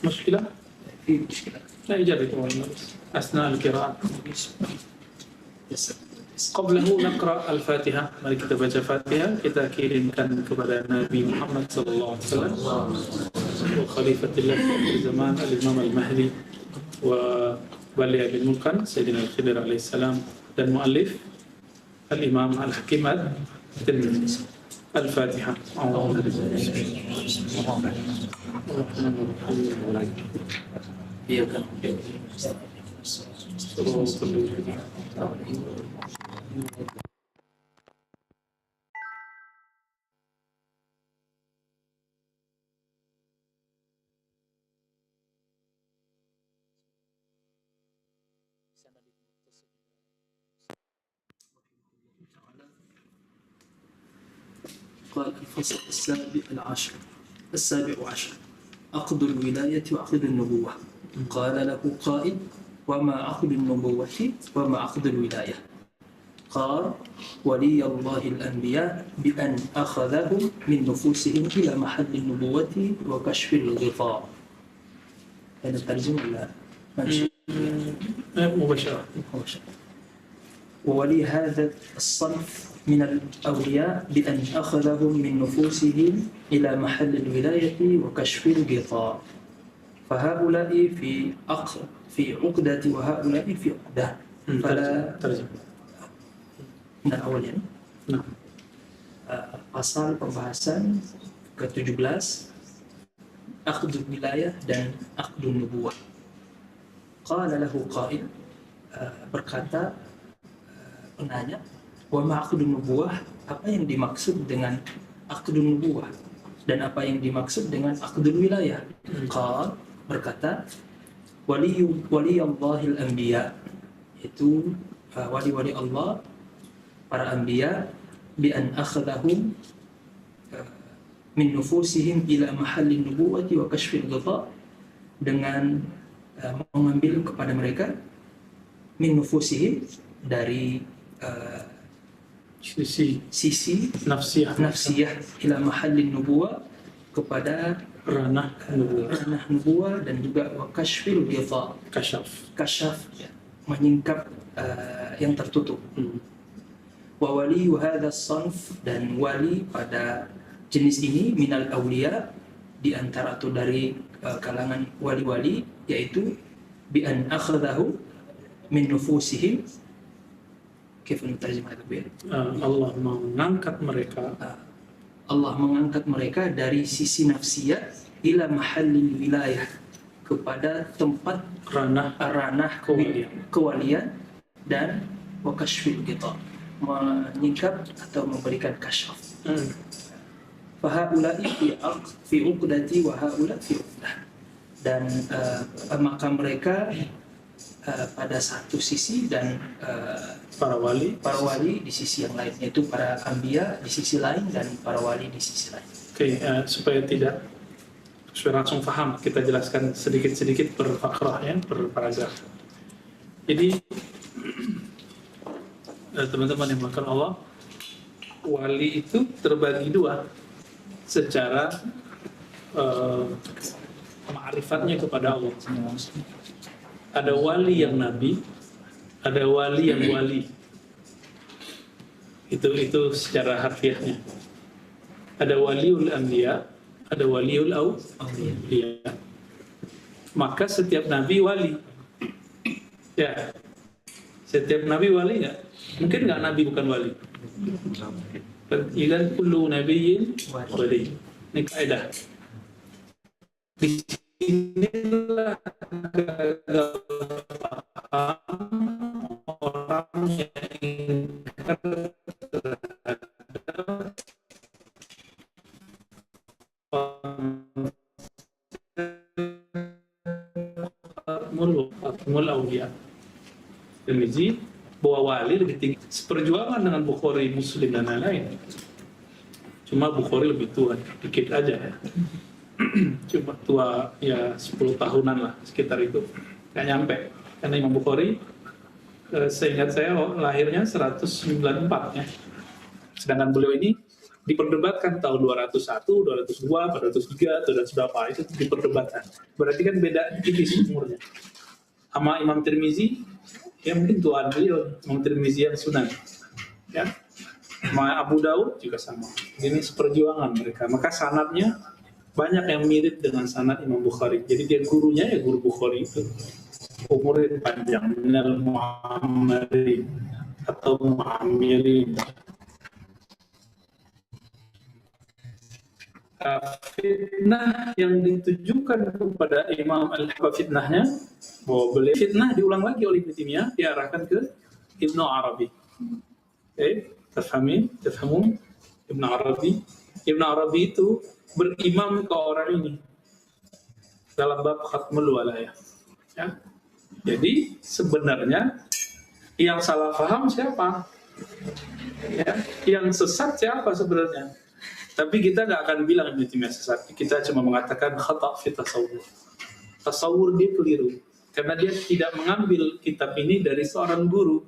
مشكلة؟ في مشكلة. لا يجرب أثناء القراءة. قبله نقرأ الفاتحة. Mari kita baca Fatihah, kita kirimkan kepada Nabi Muhammad sallallahu alaihi wasallam wa khalifatillah akhir zaman al-Imam al-Mahdi wa wali al-mulkan Sayyidina al-Khidir alaihi salam dan muallif al-Imam al-Hakim al-Tirmidzi. Al-Fatihah. قال الفصل السابع عشر عقد الولاية وعقد النبوة. قال له قائل: وما عقد النبوة وما عقد الولاية؟ قال: ولي الله الأنبياء بأن أخذهم من نفوسهم إلى محل النبوة وكشف الغطاء. هذا الترجمة ولا مباشرة. وولي هذا الصنف من الأولياء بأن أخذهم من نفوسهم إلى محل الولاية وكشف الغطاء، فهؤلاء في عقدة وهؤلاء في عقدة. فلا awalnya pasal pembahasan ke-17 Aqdul Wilayah dan Aqdul Nubuwah. Qala lahu qail, berkata penanya, wa ma aqdun nubuwah, apa yang dimaksud dengan aqdun nubuwah dan apa yang dimaksud dengan aqdul wilayah? Qal, berkata, waliyallahil anbiya, itu wali-wali Allah, para anbiya, bi an akhadahum min nufusihim ila mahallin nubuwati wa kashfil ghita, dengan mengambil kepada mereka min nufusihim, dari sisi nafsiyah ila mahallin nubuwah, kepada ranah nubuwah, dan juga wa kashfil ghita, kasyaf ya, menyingkap yang tertutup. Wa wali hadha sanf, dan wali pada jenis ini, minal awliya, di antara atau dari kalangan wali-wali, yaitu bi an akhadahu min nufusihim. Allah mengangkat mereka, Allah mengangkat mereka dari sisi nafsiyah ila mahallil wilayah, kepada tempat ranah kewalian, dan wa kashfil ghita, menyingkap atau memberikan kasyaf. Fahaula'i fi uqdati wa haula fi uqdah, dan maka mereka pada satu sisi, dan para wali di sisi yang lain, yaitu para anbiya di sisi lain dan para wali di sisi lain. Supaya langsung paham, kita jelaskan sedikit-sedikit per fakrah ya, per paragraf. Jadi teman-teman yang dimuliakan Allah, wali itu terbagi dua secara ma'rifatnya kepada Allah. Ada wali yang nabi, ada wali yang wali. Itu secara harfiahnya. Ada waliul anbiya, ada waliul awliya. Maka setiap nabi wali. Ya. Setiap nabi wali enggak? Mungkin enggak nabi bukan wali. Idan kullu nabiyyin wali. Ini kaidah. Di sinilah orang yang ingkar mul awliya. Tirmizi bahwa wali lebih tinggi, seperjuangan dengan Bukhari, Muslim dan lain-lain. Cuma Bukhari lebih tua dikit aja ya. Cuma tua ya 10 tahunan lah sekitar itu, nggak nyampe. Karena Imam Bukhari seingat saya lahirnya 194 ya, sedangkan beliau ini diperdebatkan tahun 201, 202, 203, 200 berapa itu diperdebatkan. Berarti kan beda tipis umurnya. Sama Imam Tirmizi, ya mungkin tuan beliau, Imam Tirmizi yang Sunan, ya. Sama Abu Daud juga sama. Ini seperjuangan mereka. Maka sanadnya banyak yang mirip dengan sanad Imam Bukhari. Jadi dia gurunya ya guru Bukhari itu. Umurnya panjang, minal Muhammadin atau Muhammadin. Fitnah yang ditujukan kepada Imam Al-Hafidh fitnahnya bahwa beliau fitnah diulang lagi oleh Ibnu Taimiyah diarahkan ke Ibnu Arabi. Tafhamun Ibnu Arabi. Ibnu Arabi itu berimam ke orang ini dalam bab khatmul walayah. Ya. Jadi sebenarnya yang salah paham siapa? Ya, yang sesat siapa sebenarnya? Tapi kita nggak akan bilang Ibnu Taimiyah sesat. Kita cuma mengatakan khata' fi tasawwur. Tasawwur dia keliru karena dia tidak mengambil kitab ini dari seorang guru.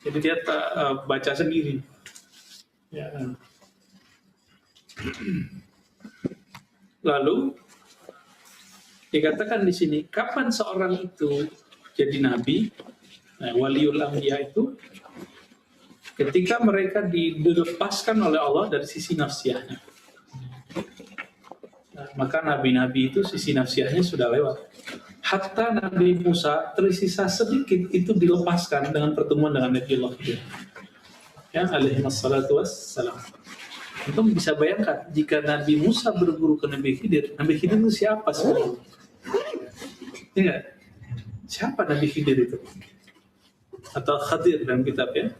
Jadi dia baca sendiri. Ya. Lalu dikatakan di sini kapan seorang itu jadi nabi, waliul anbiya itu ketika mereka dilepaskan oleh Allah dari sisi nafsiyahnya. Nah, maka nabi-nabi itu sisi nafsiyahnya sudah lewat. Hatta Nabi Musa tersisa sedikit itu dilepaskan dengan pertemuan dengan Nabi Allah ya, alaihi wassalatu wassalam. Antum bisa bayangkan jika Nabi Musa berguru ke Nabi Khidir itu siapa sebenarnya? Ingat, siapa Nabi Khidir itu? Atau Khadir dalam kitab ya?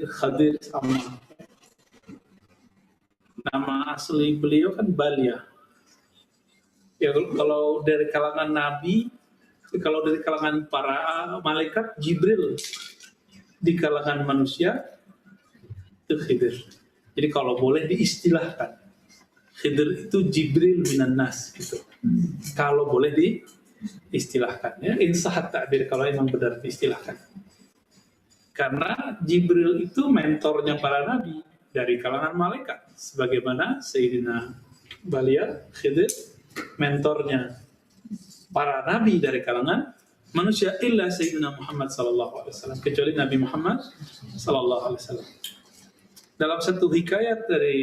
Khadir sama. Nama asli beliau kan Balia. Ya, kalau dari kalangan nabi, kalau dari kalangan para malaikat, Jibril. Di kalangan manusia, itu Khidir. Jadi kalau boleh diistilahkan, Khidir itu Jibril minan nas gitu. Kalau boleh diistilahkan, ya insahat takdir kalau memang benar diistilahkan. Karena Jibril itu mentornya para nabi dari kalangan malaikat, sebagaimana Sayyidina Balia Khidir mentornya para nabi dari kalangan manusia illa Sayyidina Muhammad sallallahu alaihi wasallam, kecuali Nabi Muhammad sallallahu alaihi wasallam. Dalam satu hikayat dari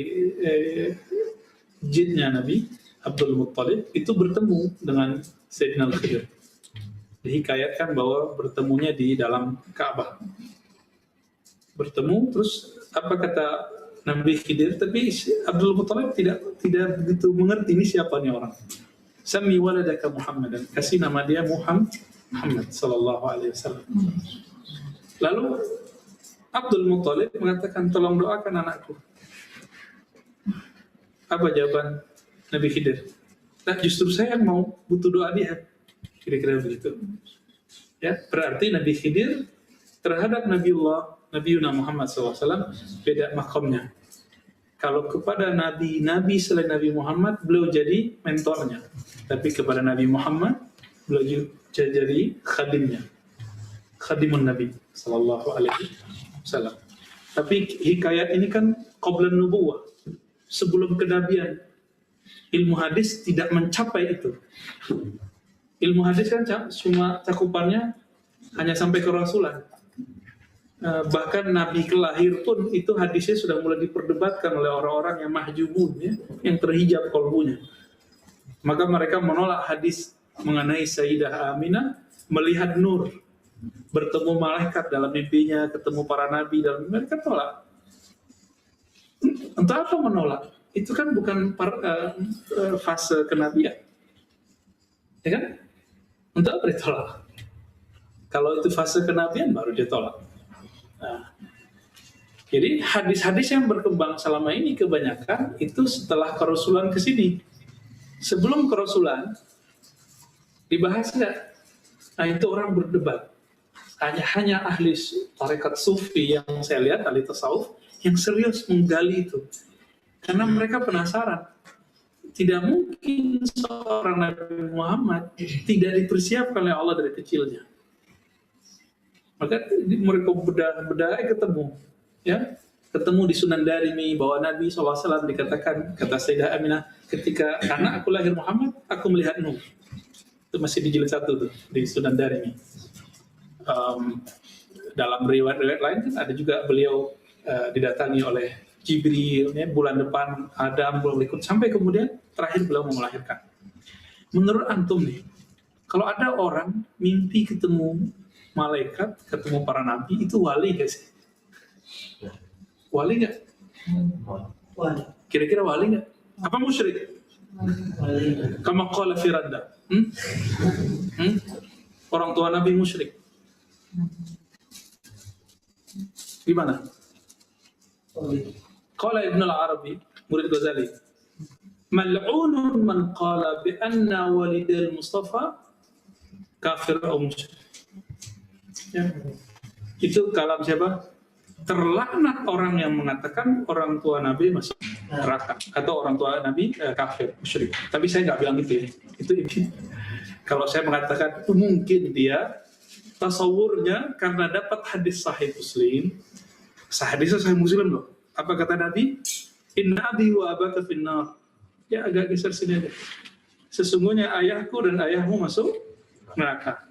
jinnya Nabi Abdul Muttalib itu bertemu dengan Sayyidina Khidir. Dihikayatkan bahwa bertemunya di dalam Ka'bah. Bertemu, terus apa kata Nabi Khidir, tapi Abdul Muttalib tidak begitu mengerti ini siapa nih orang. Sami waladaka Muhammadan, kasih nama dia Muhammad sallallahu alaihi wasallam. Lalu Abdul Muttalib mengatakan, tolong doakan anakku. Apa jawaban Nabi Khidir? Nah, justru saya yang mau butuh doa dia. Kira-kira begitu. Ya, berarti Nabi Khidir terhadap Nabi Muhammad SAW beda makamnya. Kalau kepada nabi selain Nabi Muhammad, beliau jadi mentornya. Tapi kepada Nabi Muhammad, beliau jadi khadimnya. Khadimun Nabi sallallahu alaihi wasallam. Tapi hikayat ini kan qablan nubuwah, sebelum kenabian. Ilmu hadis tidak mencapai itu. Ilmu hadis kan cuma cakupannya hanya sampai ke Rasulan. Bahkan Nabi kelahir pun itu hadisnya sudah mulai diperdebatkan oleh orang-orang yang mahjubun, ya, yang terhijab qalbunya. Maka mereka menolak hadis mengenai Sayyidah Aminah melihat nur, bertemu malaikat dalam mimpinya, ketemu para nabi dalam mereka tolak. Untuk apa menolak? Itu kan bukan fase kenabian, ya kan? Untuk apa ditolak? Kalau itu fase kenabian baru ditolak. Nah, jadi hadis-hadis yang berkembang selama ini kebanyakan itu setelah kerasulan ke sini. Sebelum kerasulan dibahas nggak? Nah, itu orang berdebat. Hanya ahli tarekat sufi yang saya lihat, ahli tasawuf yang serius menggali itu. Karena mereka penasaran. Tidak mungkin seorang Nabi Muhammad tidak dipersiapkan oleh Allah dari kecilnya. Maka mereka bedah ketemu, ya. ketemu di Sunan Darimi bahwa Nabi SAW dikatakan, kata Sayyidah Aminah, ketika anak aku lahir Muhammad, aku melihat Nuh. Itu masih di jilid 1 tuh, di Sunan Darimi. Dalam riwayat-riwayat lain kan ada juga beliau didatangi oleh Jibril, ya, bulan depan Adam belum ikut, sampai kemudian terakhir beliau mau melahirkan. Menurut antum nih, kalau ada orang mimpi ketemu malaikat, ketemu para nabi, itu wali gak sih? Wali nggak? Wali. Kira-kira wali nggak? Apa musyrik? Wali. Kama qala Firanda. Orang tua Nabi musyrik. Gimana? Wali. Qala Ibn al-Arabi, murid Ghazali. Mal'unun man qala bi anna walidal Mustafa kafir atau musyrik. Ya. Itu kalam siapa? Terlaknat orang yang mengatakan orang tua Nabi masuk neraka atau orang tua Nabi kafir, musyrik. Tapi saya nggak bilang gitu ya. Itu kalau saya mengatakan itu mungkin dia tasawurnya karena dapat hadis sahih Muslim. Hadis sahih Muslim loh. Apa kata Nabi? Inna abi wa abaka finnar. Ya agak geser sini aja. Sesungguhnya ayahku dan ayahmu masuk neraka.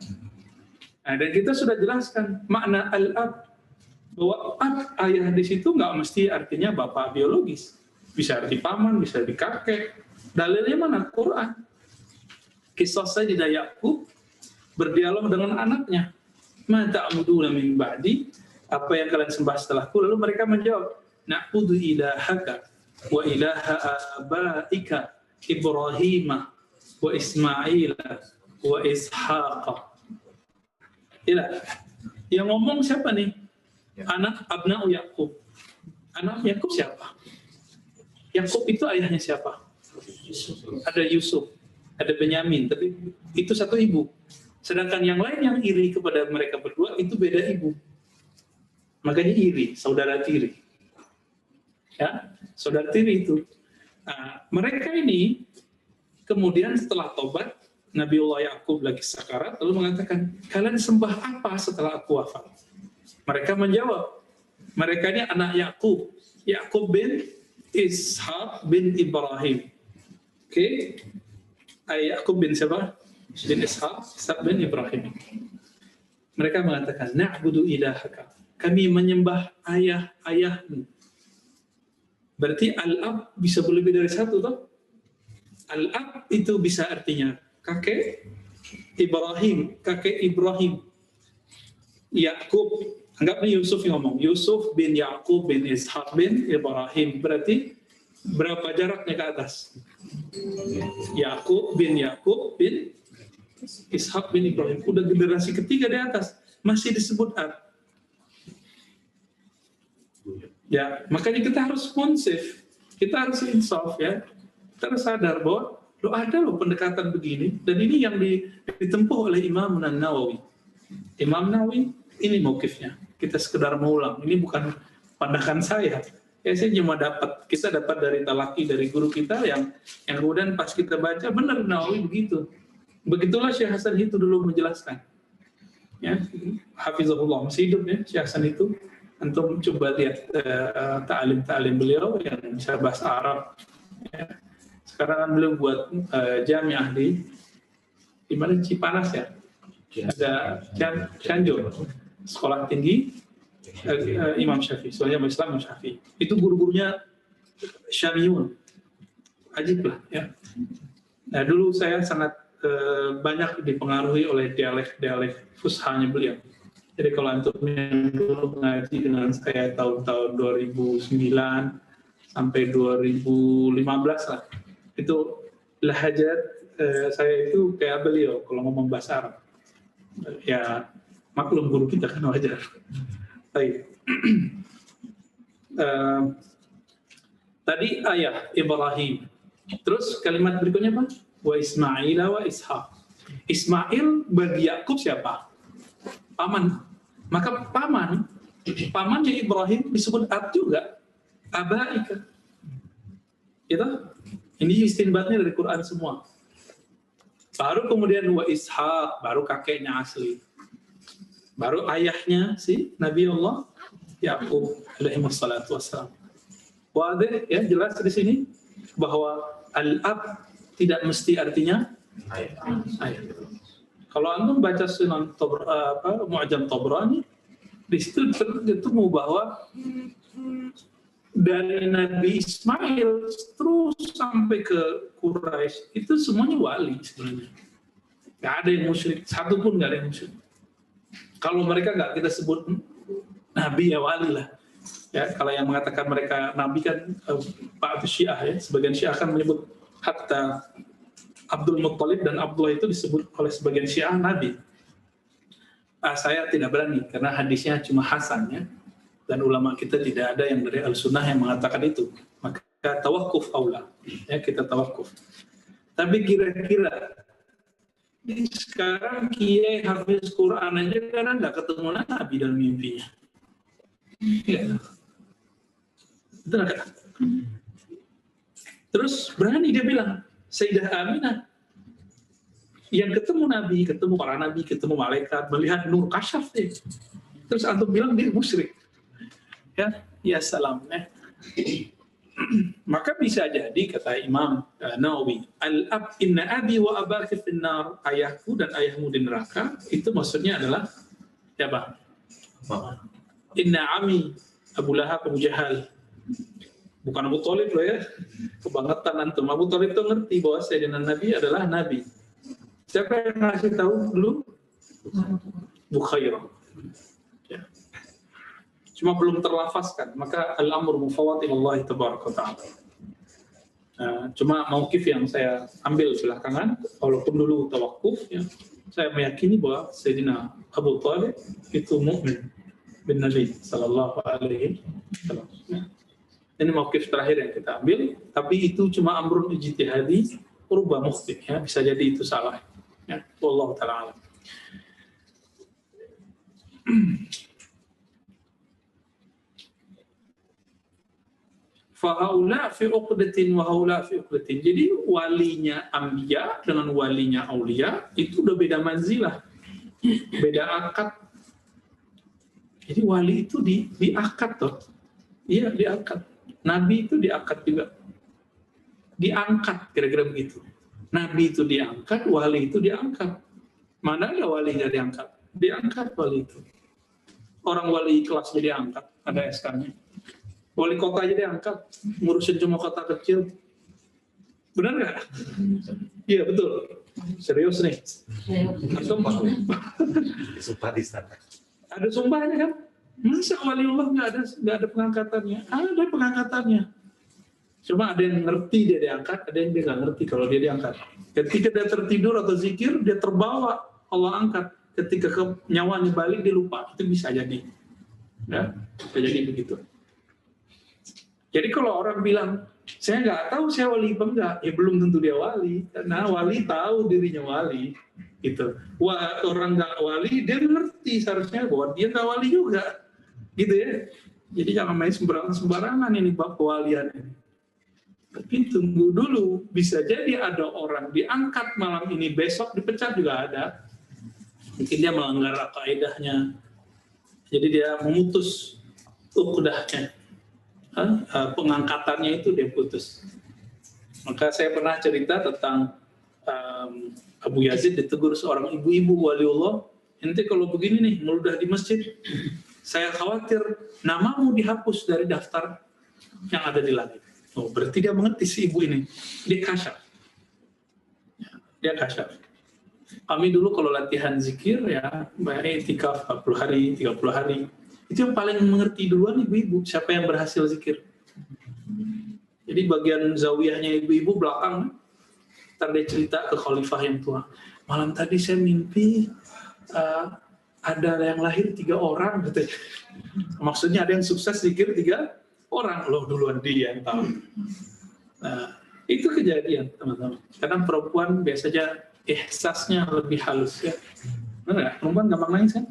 Nah, dan kita sudah jelaskan makna al-ab, bahwa ayah di situ nggak mesti artinya bapak biologis, bisa arti paman, bisa arti kakek. Dalilnya mana? Quran. Kisah Sayyidah Ya'qub berdialog dengan anaknya. Ma ta'buduna min ba'di, apa yang kalian sembah setelahku? Lalu mereka menjawab, na'budu ilahaka wa ilaha abaika Ibrahim wa Ismail wa Ishaq. Ilah. Yang ngomong siapa nih? Anak Abna'u Ya'qub. Anak Ya'qub siapa? Ya'qub itu ayahnya siapa? Ada Yusuf, ada Benyamin, tapi itu satu ibu. Sedangkan yang lain yang iri kepada mereka berdua itu beda ibu. Makanya iri, saudara tiri. Ya, saudara tiri itu. Nah, mereka ini kemudian setelah tobat, Nabiullah Ya'qub lagi sakarat, lalu mengatakan, kalian sembah apa setelah aku wafat? Mereka menjawab, mereka ini anak Ya'qub, Ya'qub bin Ishaq bin Ibrahim. Oke, Ya'qub bin siapa? Bin Ishaq bin Ibrahim. Mereka mengatakan, na'budu ilahaka, kami menyembah ayahmu. Berarti al-ab bisa lebih dari satu, toh? Al-ab itu bisa artinya kakek Ibrahim, kakek Ibrahim. Ya'qub, anggapnya Yusuf yang ngomong, Yusuf bin Ya'qub bin Ishaq bin Ibrahim. Berarti berapa jaraknya ke atas? Ya'qub bin Ishaq bin Ibrahim. Udah generasi ketiga di atas, masih disebut ab. Ya, makanya kita harus responsif, kita harus insaf ya. Kita harus sadar bahwa ada loh pendekatan begini, dan ini yang ditempuh oleh Imam Nawawi. Imam Nawawi ini mauqifnya. Kita sekedar mengulang. Ini bukan pandangan saya. Ya, saya cuma kita dapat dari talaki dari guru kita yang kemudian pas kita baca benar Nawawi begitu. Begitulah Syekh Hasan itu dulu menjelaskan. Ya, hafizahullah, masih hidup ya Syekh Hasan itu. Antum coba lihat ta'alim beliau yang bisa bahasa Arab. Ya. Sekarang kan beliau buat jamiah di mana Cipanas ya. Ada Cianjur, sekolah tinggi Imam Syafi'i, soalnya Islam Imam Syafi'i. Itu guru-gurunya Syamiyun, ajib lah ya. Nah dulu saya sangat banyak dipengaruhi oleh dialek fushanya beliau. Jadi kalau antum yang dulu mengaji dengan saya tahun-tahun 2009 sampai 2015 lah, itu lahajat saya itu kayak beliau kalau ngomong bahasa Arab. Ya maklum guru kita kan wajar. Baik. Tadi ayah Ibrahim. Terus kalimat berikutnya apa? Wa Ismail wa Ishaq. Ismail bagi Yakub siapa? Paman. Maka pamannya Ibrahim disebut ab juga. Abaika. Itu ini istinbatnya dari Quran semua. Baru kemudian wa Ishaq, baru kakeknya asli. Baru ayahnya si Nabi Allah Yakub alaihi wassalatu wassalam. Wadah ya, jelas di sini bahwa al-ab tidak mesti artinya ayah. Kalau antum baca Sunan Mu'jam Tabrani, di situ ketemu bahwa dari Nabi Ismail terus sampai ke Quraisy itu semuanya wali sebenarnya. Nggak ada yang musyrik, satu pun nggak ada yang musyrik. Kalau mereka nggak kita sebut Nabi ya wali lah. Ya, kalau yang mengatakan mereka Nabi kan Pak Syiah ya, sebagian Syiah akan menyebut hatta Abdul Muttalib dan Abdullah itu disebut oleh sebagian Syiah Nabi. Saya tidak berani karena hadisnya cuma hasan ya. Dan ulama kita tidak ada yang dari Al-Sunnah yang mengatakan itu. Maka tawakuf aula. Ya, kita tawakuf. Tapi kira-kira sekarang kiai hafiz Quran aja karena nggak ketemu Nabi dalam mimpinya. Ya. Betul nggak? Terus berani dia bilang, Sayyidah Aminah yang ketemu Nabi, ketemu para Nabi, ketemu malaikat, melihat nur kasyaf deh. Terus antum bilang dia musyrik. Ya salam. Maka bisa jadi kata Imam Nawawi, al-ab inna abi wa abaki finnar, ayahku dan ayahmu di neraka, itu maksudnya adalah siapa? Inna ami Abu Lahab Abu Jahal. Bukan Abu Thalib loh ya. Kebangetan antum. Abu Thalib itu ngerti bahwa Sayyidina Nabi adalah Nabi. Siapa yang ngasih tahu dulu? Bukhairah. Ya. Cuma belum terlafazkan. Maka al-amru mufawwad ila Allah tabaraka wa ta'ala. Cuma mauqif yang saya ambil belakangan, walaupun dulu tawakuf, ya, saya meyakini bahwa Sayyidina Abu Thalib itu mukmin bin Nabi sallallahu alaihi wasallam. Ini mauqif terakhir yang kita ambil, tapi itu cuma amrun ijtihadi, rubah mukhti, ya, bisa jadi itu salah. Ya, wallahu ta'ala alam. Fahaula fi uqdatin wa haula fi uqdatin. Jadi walinya anbiya dengan walinya aulia itu udah beda manzilah, beda akad. Jadi wali itu diakad toh. Iya, diakad. Nabi itu diangkat juga. Diangkat, kira-kira begitu. Nabi itu diangkat, wali itu diangkat. Mana ada wali nggak diangkat? Diangkat wali itu. Orang wali kelas jadi angkat, ada SK-nya. Wali kota aja diangkat, ngurusin cuma kota kecil. Benar nggak? Iya, betul. Serius nih. Ada sumpahnya kan? Masa waliullah nggak ada pengangkatannya? Ada pengangkatannya. Cuma ada yang ngerti dia diangkat, ada yang dia nggak ngerti kalau dia diangkat. Ketika dia tertidur atau zikir, dia terbawa, Allah angkat. Ketika nyawanya balik, dia lupa. Itu bisa jadi. Ya, bisa jadi begitu. Jadi kalau orang bilang, saya nggak tahu saya wali apa enggak, ya belum tentu dia wali. Karena wali tahu dirinya wali. Gitu. Orang nggak wali, dia ngerti seharusnya bahwa dia nggak wali juga. Gitu ya. Jadi jangan main sembarangan ini bab kewalian ini. Tapi tunggu dulu, bisa jadi ada orang diangkat malam ini, besok dipecat juga ada. Mungkin dia melanggar kaidahnya. Jadi dia memutus uqdahnya. Pengangkatannya itu dia putus. Maka saya pernah cerita tentang Abu Yazid ditegur seorang ibu-ibu waliullah, ente kalau begini nih meludah di masjid, saya khawatir namamu dihapus dari daftar yang ada di langit. Oh, berarti dia mengerti si ibu ini. Dia kasyaf. Dia kasyaf. Kami dulu kalau latihan zikir ya, i'tikaf 40 hari, 30 hari. Itu yang paling mengerti duluan ibu-ibu, siapa yang berhasil zikir. Jadi bagian zawiyahnya ibu-ibu belakang, ntar dia cerita ke khalifah yang tua. Malam tadi saya mimpi ada yang lahir 3 orang. Gitu. Maksudnya ada yang sukses zikir 3 orang, loh duluan dia yang tahu. Nah, itu kejadian teman-teman. Karena perempuan biasanya ihsasnya lebih halus ya. Benar nggak? Perempuan gampang nangis kan?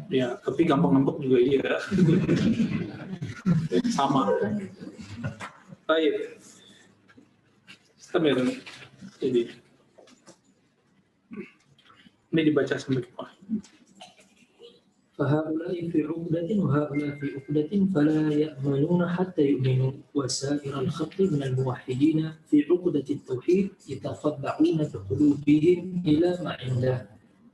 Ya, tapi gampang ngambek juga iya. Sama. Baik. Bismillah. Jadi ini dibaca sampai ke bawah. فهؤلاء في عقدة وهؤلاء في عقدة فلا يأمنون حتى يؤمنوا وسائر الخلق من الموحدين في عقدة التوحيد يتخضعون بقلوبهم إلى ما عنده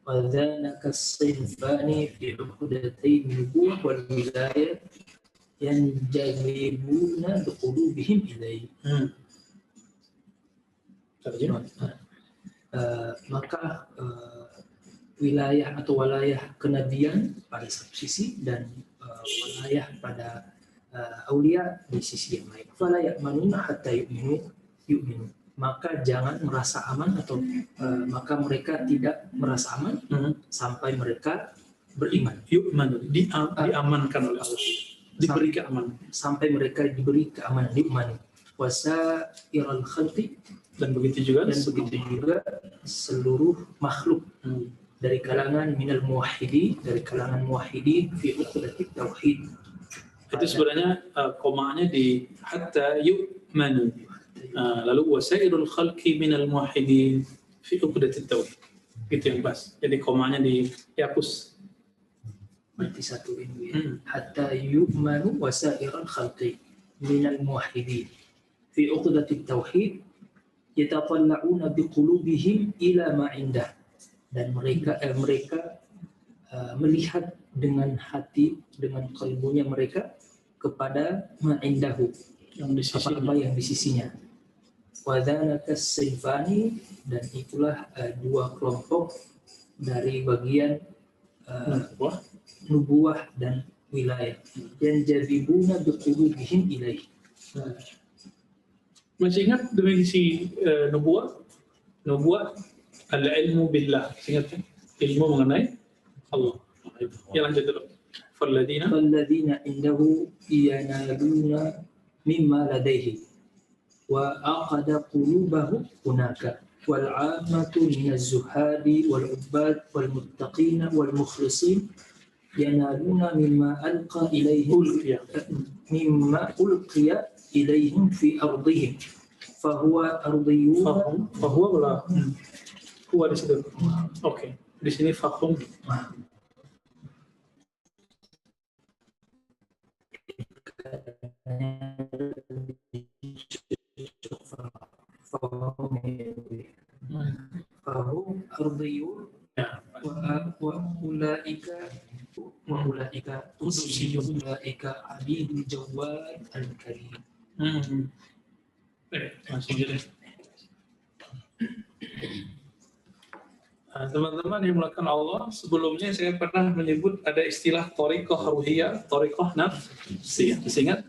وذلك الصنفان في عقدتي النبوة والولاية ينجذبون بقلوبهم إليه. Maka wilayah atau walayah kenabian pada satu sisi dan walayah pada aulia di sisi yang lain. Fala ya'manuna hatta yu'minu. Maka jangan merasa aman atau maka mereka tidak merasa aman sampai mereka beriman. Yu'manu, diamankan oleh Allah. Diberi keamanan. Sampai mereka diberi keamanan, diimani. Wasairal khalqi, dan begitu juga seluruh makhluk dari kalangan minal muwahhidi, dari kalangan muwahhidi fi uqdatit tauhid. Itu sebenarnya komanya di hatta yu'manu. Lalu wasairul khalqi minal muwahhidin fi uqdatit tauhid. Gitu yang pas. Jadi komanya dihapus. Berarti satu ini hatta yu'manu wasairul khalqi minal muwahhidin fi uqdatit tauhid yataqalla'una biqulubihim ila ma indah, dan mereka melihat dengan hati, dengan kalbunya mereka kepada ma indahu, yang di sisinya. Wa dzalika as-sinfani, dan itulah dua kelompok dari bagian nubuwah dan wilayah yang jadibuna biqulubihim ilaih. Masih ingat definisi nubuwah? Nubuwah al-ilmu billah. Ingat kan? Ilmu mengenai Allah. Ya, lanjut dulu. Falladzina indahu yanaluna mimma ladaihi wa aqada qulubahum hunaka wal 'ammatu minaz zuhadi wal 'ubbad wal muttaqina wal mukhlisin yanaluna mimma alqa ilaihim ilaihim fi ardihim fahuwa ardiyun fahuwa wala huwa di situ. Oke, di sini fahum. Fahum ardiyun wa ulaika usiyun ulaika abidul jawad al-karim. Teman-teman yang melakukan Allah, sebelumnya saya pernah menyebut ada istilah thariqah ruhiyah, thariqah nafsiyah. Masih ingat?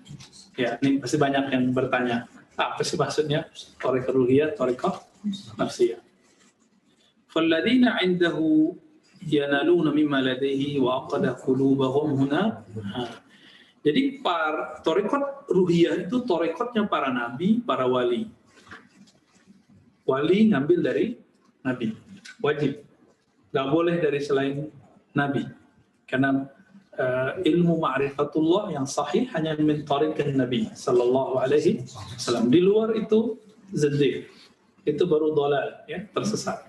Ya, ini pasti banyak yang bertanya, apa sih maksudnya thariqah ruhiyah, thariqah nafsiyah? Falladzina 'indahu yanaluna mimma ladaihi wa aqada qulubahum huna. Jadi thariqat ruhiyah itu thariqatnya para nabi, para wali. Wali ngambil dari nabi, wajib. Nggak boleh dari selain nabi. Karena ilmu ma'rifatullah yang sahih hanya min thariqin nabi sallallahu alaihi wasallam. Di luar itu zindiq. Itu baru dhalal, ya, tersesat.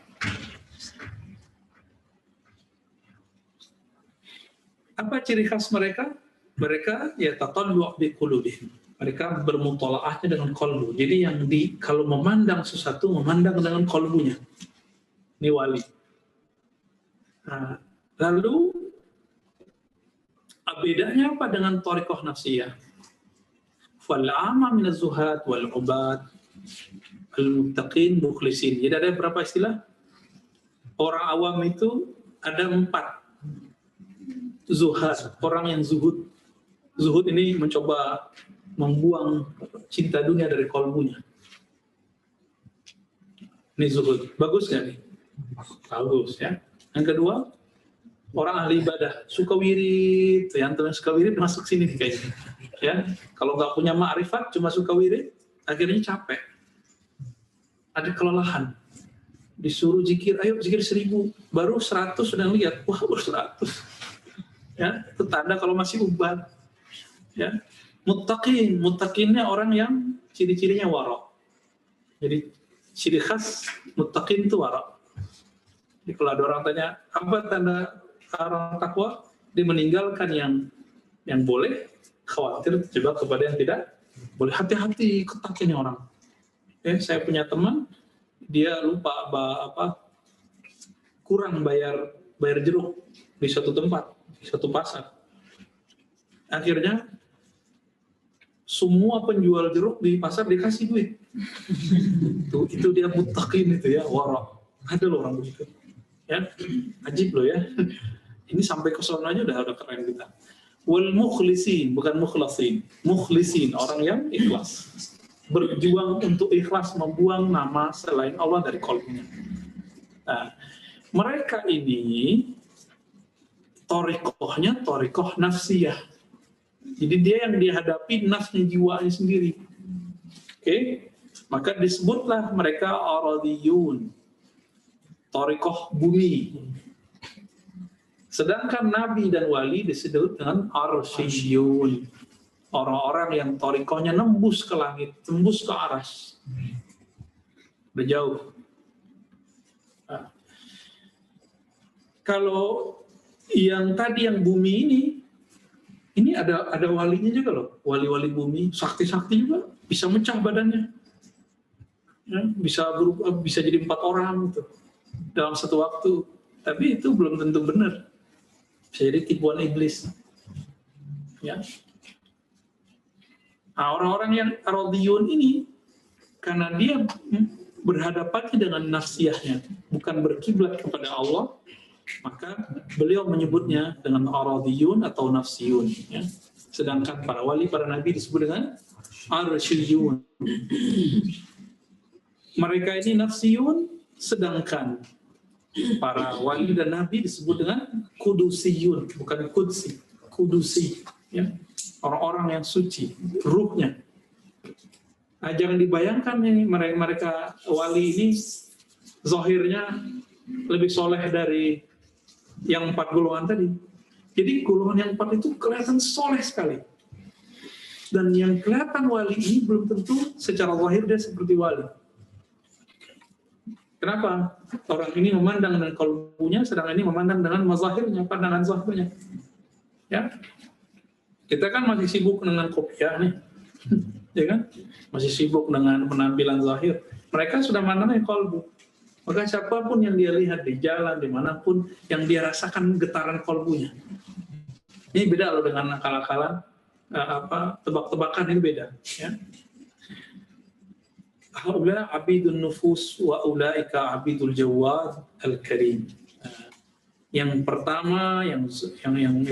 Apa ciri khas mereka? Mereka ya tatallu' bi qulubihim. Mereka bermutalaahnya dengan qalbu. Jadi yang kalau memandang sesuatu, memandang dengan qalbunya. Ini wali. Nah, lalu bedanya apa dengan thariqah nafsiyah? Fal 'amma min az-zuhad wal 'ubad al-muttaqin mukhlisin. Jadi ada berapa istilah? Orang awam itu ada 4. Zuhad, orang yang zuhud. Zuhud ini mencoba membuang cinta dunia dari kalbunya. Ini zuhud. Bagus nggak nih? Bagus, ya. Yang kedua, orang ahli ibadah, suka wirid. Yang teman suka wirid masuk sini kayaknya. Ya, kalau nggak punya ma'rifat, cuma suka wirid, akhirnya capek. Ada kelelahan. Disuruh zikir, ayo zikir 1000, baru 100 sudah lihat, wah baru 100. Ya, itu tanda kalau masih ubat. Ya, muttaqinnya orang yang ciri-cirinya wara. Jadi ciri khas muttaqin itu wara. Jadi kalau ada orang tanya apa tanda orang takwa, Dia meninggalkan yang boleh, khawatir terjebak kepada yang tidak boleh. Hati-hati, ketat ini orang. Saya punya teman, dia lupa kurang bayar jeruk di suatu tempat, di suatu pasar. Akhirnya semua penjual jeruk di pasar dikasih duit. itu dia mutakin itu ya, wara. Ada loh orang begitu. Ya, ajib loh ya. Ini sampai ke sana aja udah keren kita. Wal mukhlisin, bukan mukhlasin. Mukhlisin, orang yang ikhlas. Berjuang untuk ikhlas, membuang nama selain Allah dari qalbinya. Nah, mereka ini thariqahnya thariqah nafsiyah. Jadi dia yang dihadapi nafsnya, jiwanya sendiri. Oke? Maka disebutlah mereka aradiyun, thariqah bumi. Sedangkan nabi dan wali disebut dengan arsyiyun, orang-orang yang thariqahnya nembus ke langit, tembus ke aras. Berjauh. Nah, kalau yang tadi yang bumi ini ada walinya juga loh, wali-wali bumi, sakti-sakti juga, bisa mecah badannya, ya, bisa jadi 4 orang gitu, dalam satu waktu. Tapi itu belum tentu benar, bisa jadi tipuan iblis. Ya. Nah, orang-orang yang radiyun ini, karena dia berhadapan dengan nafsiyahnya, bukan berkiblat kepada Allah, maka beliau menyebutnya dengan aradiyun atau nafsiyun. Ya. Sedangkan para wali, para nabi disebut dengan arsyiyun. Mereka ini nafsiyun, sedangkan para wali dan nabi disebut dengan kudusiyun, bukan kudsi, kudusi. Ya. Orang-orang yang suci, ruhnya. Nah, jangan dibayangkan ini mereka wali ini zahirnya lebih soleh dari yang 4 golongan tadi. Jadi golongan yang 4 itu kelihatan soleh sekali. Dan yang kelihatan wali ini belum tentu secara zahir dia seperti wali. Kenapa? Orang ini memandang dengan kalbunya, sedang ini memandang dengan mazahirnya, pandangan zahirnya. Ya, kita kan masih sibuk dengan kopiah nih, ya kan? Masih sibuk dengan penampilan zahir. Mereka sudah mandangnya kalbu. Maka siapapun yang dia lihat di jalan, dimanapun, yang dia rasakan getaran kalbunya. Ini beda loh dengan akal-akalan, tebak-tebakan, ini beda. Ya. Haula abidun nufus wa ulaika abidul jawad al-karim. Yang pertama, yang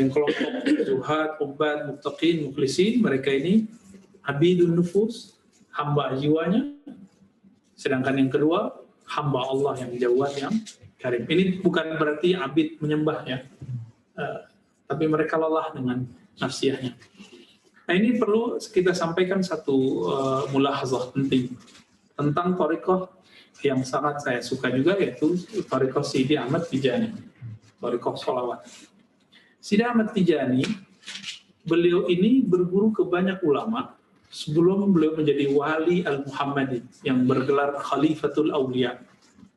kelompok zuhad, ubad, muttaqin, mukhlisin, mereka ini abidun nufus, hamba jiwanya. Sedangkan yang kedua, hamba Allah yang jawad, yang karim. Ini bukan berarti abid menyembah ya, tapi mereka lelah dengan nafsiyahnya. Nah, ini perlu kita sampaikan satu mulahazah penting tentang thariqah yang sangat saya suka juga, yaitu thariqah Sidi Ahmad Tijani, thariqah sholawat. Sidi Ahmad Tijani, beliau ini berguru ke banyak ulama sebelum beliau menjadi wali al-Muhammadi yang bergelar Khalifatul Awliya,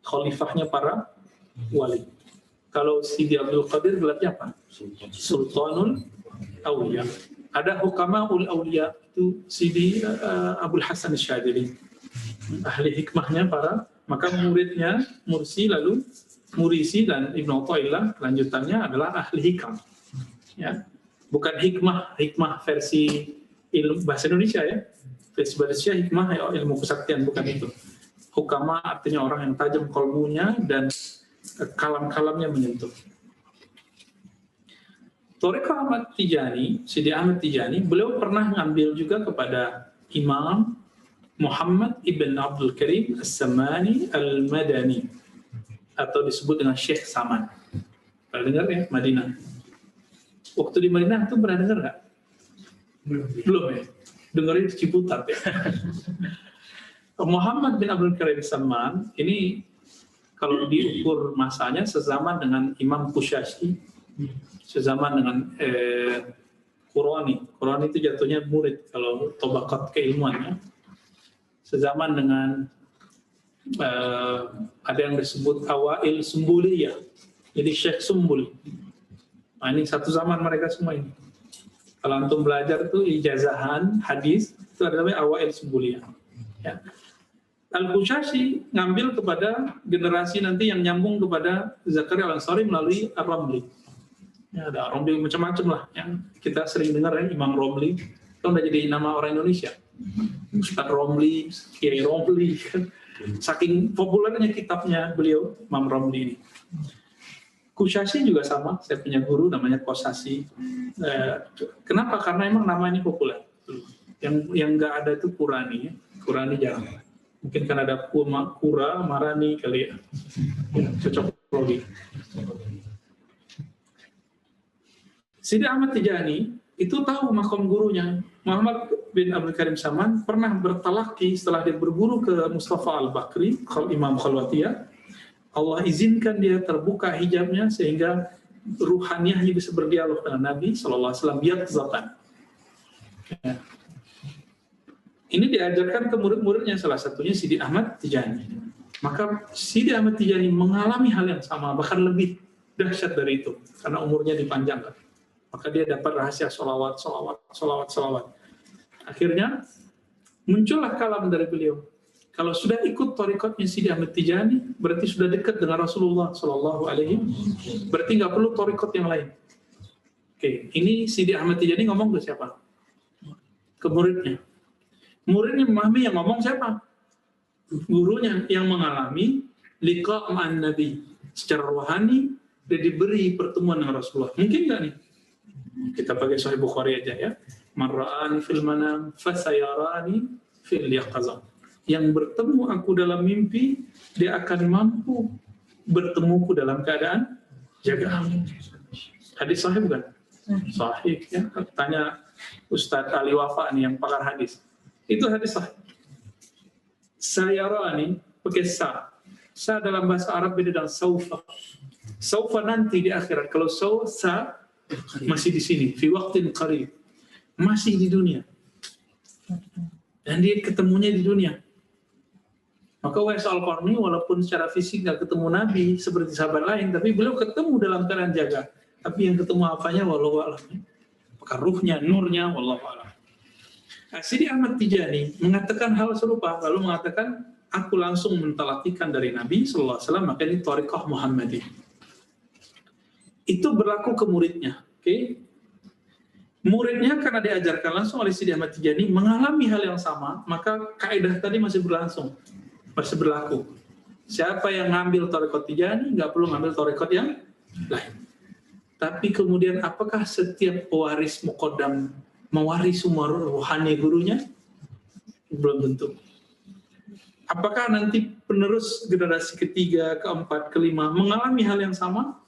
khalifahnya para wali. Kalau Sidi Abdul Qadir gelarnya apa? Sultanul Awliya. Ada Hukamaul Awliya, itu Sidi Abdul Hasan Syadili, ahli hikmahnya para, maka muridnya Mursi, lalu Murisi dan Ibnu Athaillah lanjutannya adalah ahli hikam. Ya. Bukan hikmah versi bahasa Indonesia ya, versi bahasa hikmah ya, ilmu kesaktian, bukan itu. Hukama artinya orang yang tajam kalbunya dan kalam-kalamnya menyentuh. Thariqah Ahmad Tijani, Sidi Ahmad Tijani, beliau pernah ngambil juga kepada Imam Muhammad ibn Abdul Karim As-Samani Al-Madani, atau disebut dengan Syekh Saman. Pernah dengar ya, Madinah? Waktu di Madinah itu pernah dengar nggak? Belum ya? Dengerin di Ciputat ya. Muhammad bin Abdul Karim Saman ini kalau diukur masanya sezaman dengan Imam Kushashi, sezaman dengan Qurani. Qurani itu jatuhnya murid kalau tobakat keilmuannya. Sezaman dengan ada yang disebut Awail Sumbuliyah. Jadi Syekh Sumbul. Nah, ini satu zaman mereka semua ini. Kalau antum belajar tuh ijazahan hadis itu adalah Awail Sumbuliyah. Ya. Al-Qushashi ngambil kepada generasi nanti yang nyambung kepada Zakaria Al-Ansari melalui Ar-Ramli. Ya, ada Ramli macam-macam lah yang kita sering dengar ya, Imam Ramli. Itu udah jadi nama orang Indonesia. Ustaz Ramli, Kiai Ramli. Saking populernya kitabnya beliau, Imam Ramli ini. Qushashi juga sama, saya punya guru namanya Qushashi. Kenapa? Karena emang nama ini populer. Yang nggak ada itu Qurani, ya. Qurani jarang. Mungkin kan ada Qura, Marani kali ya. Cocok logi. Sidi Ahmad Tijani itu tahu makom gurunya. Muhammad bin Abdul Karim Saman pernah bertalaki setelah dia berguru ke Mustafa Al-Bakri, Imam Khalwatiyah. Allah izinkan dia terbuka hijabnya sehingga ruhaniyahnya bisa berdialog dengan Nabi SAW biar kezatan. Ya. Ini diajarkan ke murid-muridnya, salah satunya Sidi Ahmad Tijani. Maka Sidi Ahmad Tijani mengalami hal yang sama, bahkan lebih dahsyat dari itu, karena umurnya dipanjangkan. Maka dia dapat rahasia solawat. Akhirnya muncullah kalam dari beliau. Kalau sudah ikut thariqatnya Sidi Ahmad Tijani, berarti sudah dekat dengan Rasulullah SAW. Berarti nggak perlu thariqat yang lain. Oke, ini Sidi Ahmad Tijani ngomong ke siapa? Ke muridnya. Muridnya memahami yang ngomong siapa? Gurunya yang mengalami liqa' ma'an Nabi. Secara rohani, dia diberi pertemuan dengan Rasulullah. Mungkin nggak nih? Kita pakai Sahih Bukhari aja ya. Man ra'ani fil manam fasayarani fil yaqazah. Yang bertemu aku dalam mimpi, dia akan mampu bertemuku dalam keadaan jaga. Hadis sahih bukan? Sahih ya. Tanya Ustadz Ali Wafa nih yang pakar hadis. Itu hadis sahih. Sayarani pakai sa. Sa dalam bahasa Arab beda dengan saufa. Saufa nanti di akhirat. Kalau sa masih di sini. Fi waqtin qarib. Masih di dunia. Dan dia ketemunya di dunia. Maka Uwais Al-Qarni walaupun secara fisik nggak ketemu Nabi seperti sahabat lain, tapi beliau ketemu dalam keadaan jaga. Tapi yang ketemu apanya wallahu a'lam. Apakah ruhnya, nurnya, wallahu a'lam. Sidi Ahmad Tijani mengatakan hal serupa, lalu mengatakan, aku langsung mentalakikan dari Nabi SAW, maka ini thariqah Muhammadiyah. Itu berlaku ke muridnya. Okay? Muridnya karena diajarkan langsung oleh Sidi Ahmad Tijani mengalami hal yang sama, maka kaidah tadi masih berlangsung, masih berlaku. Siapa yang ngambil thariqat Tijani, nggak perlu ngambil thariqat yang lain. Tapi kemudian apakah setiap pewaris muqaddam mewaris semua rohani gurunya? Belum tentu. Apakah nanti penerus generasi ketiga, keempat, kelima mengalami hal yang sama?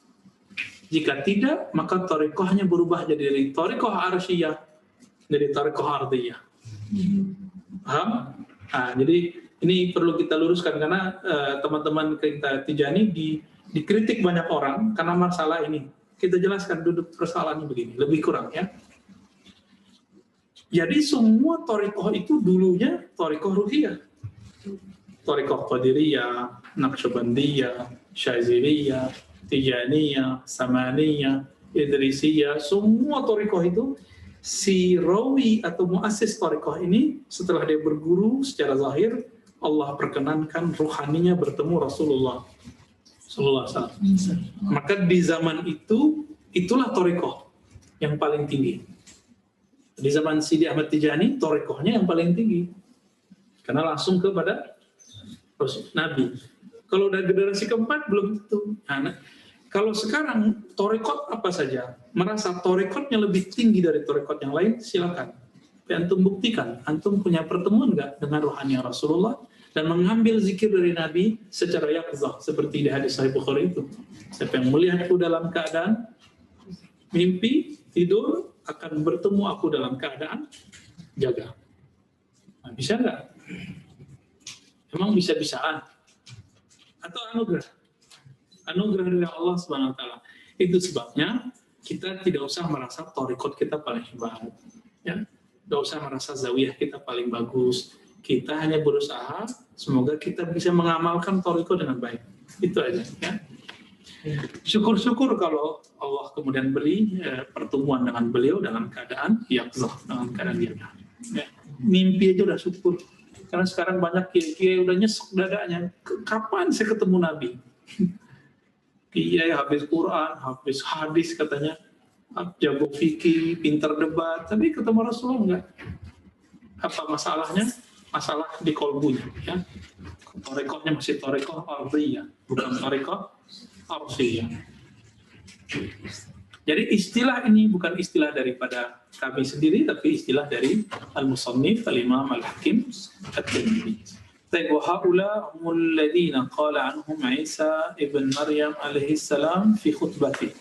Jika tidak, maka thariqahnya berubah jadi dari thariqah arsyiyah jadi thariqah ardiyah. Paham? Nah, jadi ini perlu kita luruskan karena teman-teman kita Tijani dikritik banyak orang karena masalah ini. Kita jelaskan duduk persoalannya begini, lebih kurang ya. Jadi semua thariqah itu dulunya thariqah ruhiyah. Thariqah Qadiriyah, Naqsyabandiyah, Syaziliyah, Tijaniyah, Samaniyah, Idrisiyah, semua thariqah itu si rawi atau muassis thariqah ini setelah dia berguru secara zahir, Allah perkenankan ruhaninya bertemu Rasulullah sallallahu alaihi wasallam. Maka di zaman itu itulah thariqah yang paling tinggi. Di zaman Sidi Ahmad Tijani, thariqahnya yang paling tinggi. Karena langsung kepada Nabi. Kalau udah generasi keempat, belum tentu. Nah, kalau sekarang, thariqat apa saja, merasa thariqatnya lebih tinggi dari thariqat yang lain, silakan. Tapi antum buktikan, antum punya pertemuan nggak dengan rohani Rasulullah, dan mengambil zikir dari Nabi secara yaqzah, seperti di hadis Sahih Bukhari itu. Siapa yang melihatku dalam keadaan mimpi, tidur, akan bertemu aku dalam keadaan jaga. Nah, bisa nggak? Emang bisa-bisaan? Atau anugerah? Anugerah dari Allah Subhanahu Wa Taala. Itu sebabnya kita tidak usah merasa thariqat kita paling hebat, ya. Tidak usah merasa zawiyah kita paling bagus. Kita hanya berusaha, semoga kita bisa mengamalkan thariqat dengan baik. Itu aja, ya. Syukur-syukur kalau Allah kemudian beri pertemuan dengan beliau dalam keadaan yaqzah, dalam keadaan dia. Ya. Mimpi aja udah syukur. Karena sekarang banyak kiai udah nyesek dadanya. Kapan saya ketemu Nabi? Kiai habis Quran, habis hadis katanya, jago fikih, pintar debat, tapi ketemu Rasulullah enggak. Apa masalahnya? Masalah di kolbunya. Ya. Torekohnya masih torekoh ardhiyah, bukan torekoh arsiyah. Jadi istilah ini bukan istilah daripada kami sendiri, tapi istilah dari al-musannif al-imam al-hakim at-tirmidzi. Wa haula humul ladzina qala anhum Isa ibn Maryam alaihi salam fi khutbatihi.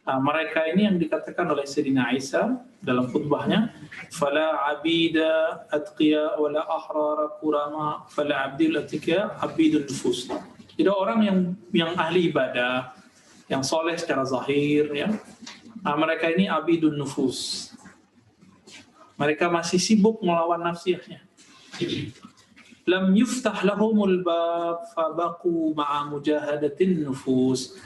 Mereka ini yang dikatakan oleh Sayyidina Isa dalam khutbahnya, fala abida atqiya wala ahrara kurama fala abdil atqiya abidun nufus. Jadi orang yang ahli ibadah, yang soleh secara zahir, ya, mereka ini abidun nufus. Mereka masih sibuk melawan nafsiyahnya. Lam yuftah lahumul bab fabaqu ma'a mujahadatin nufus.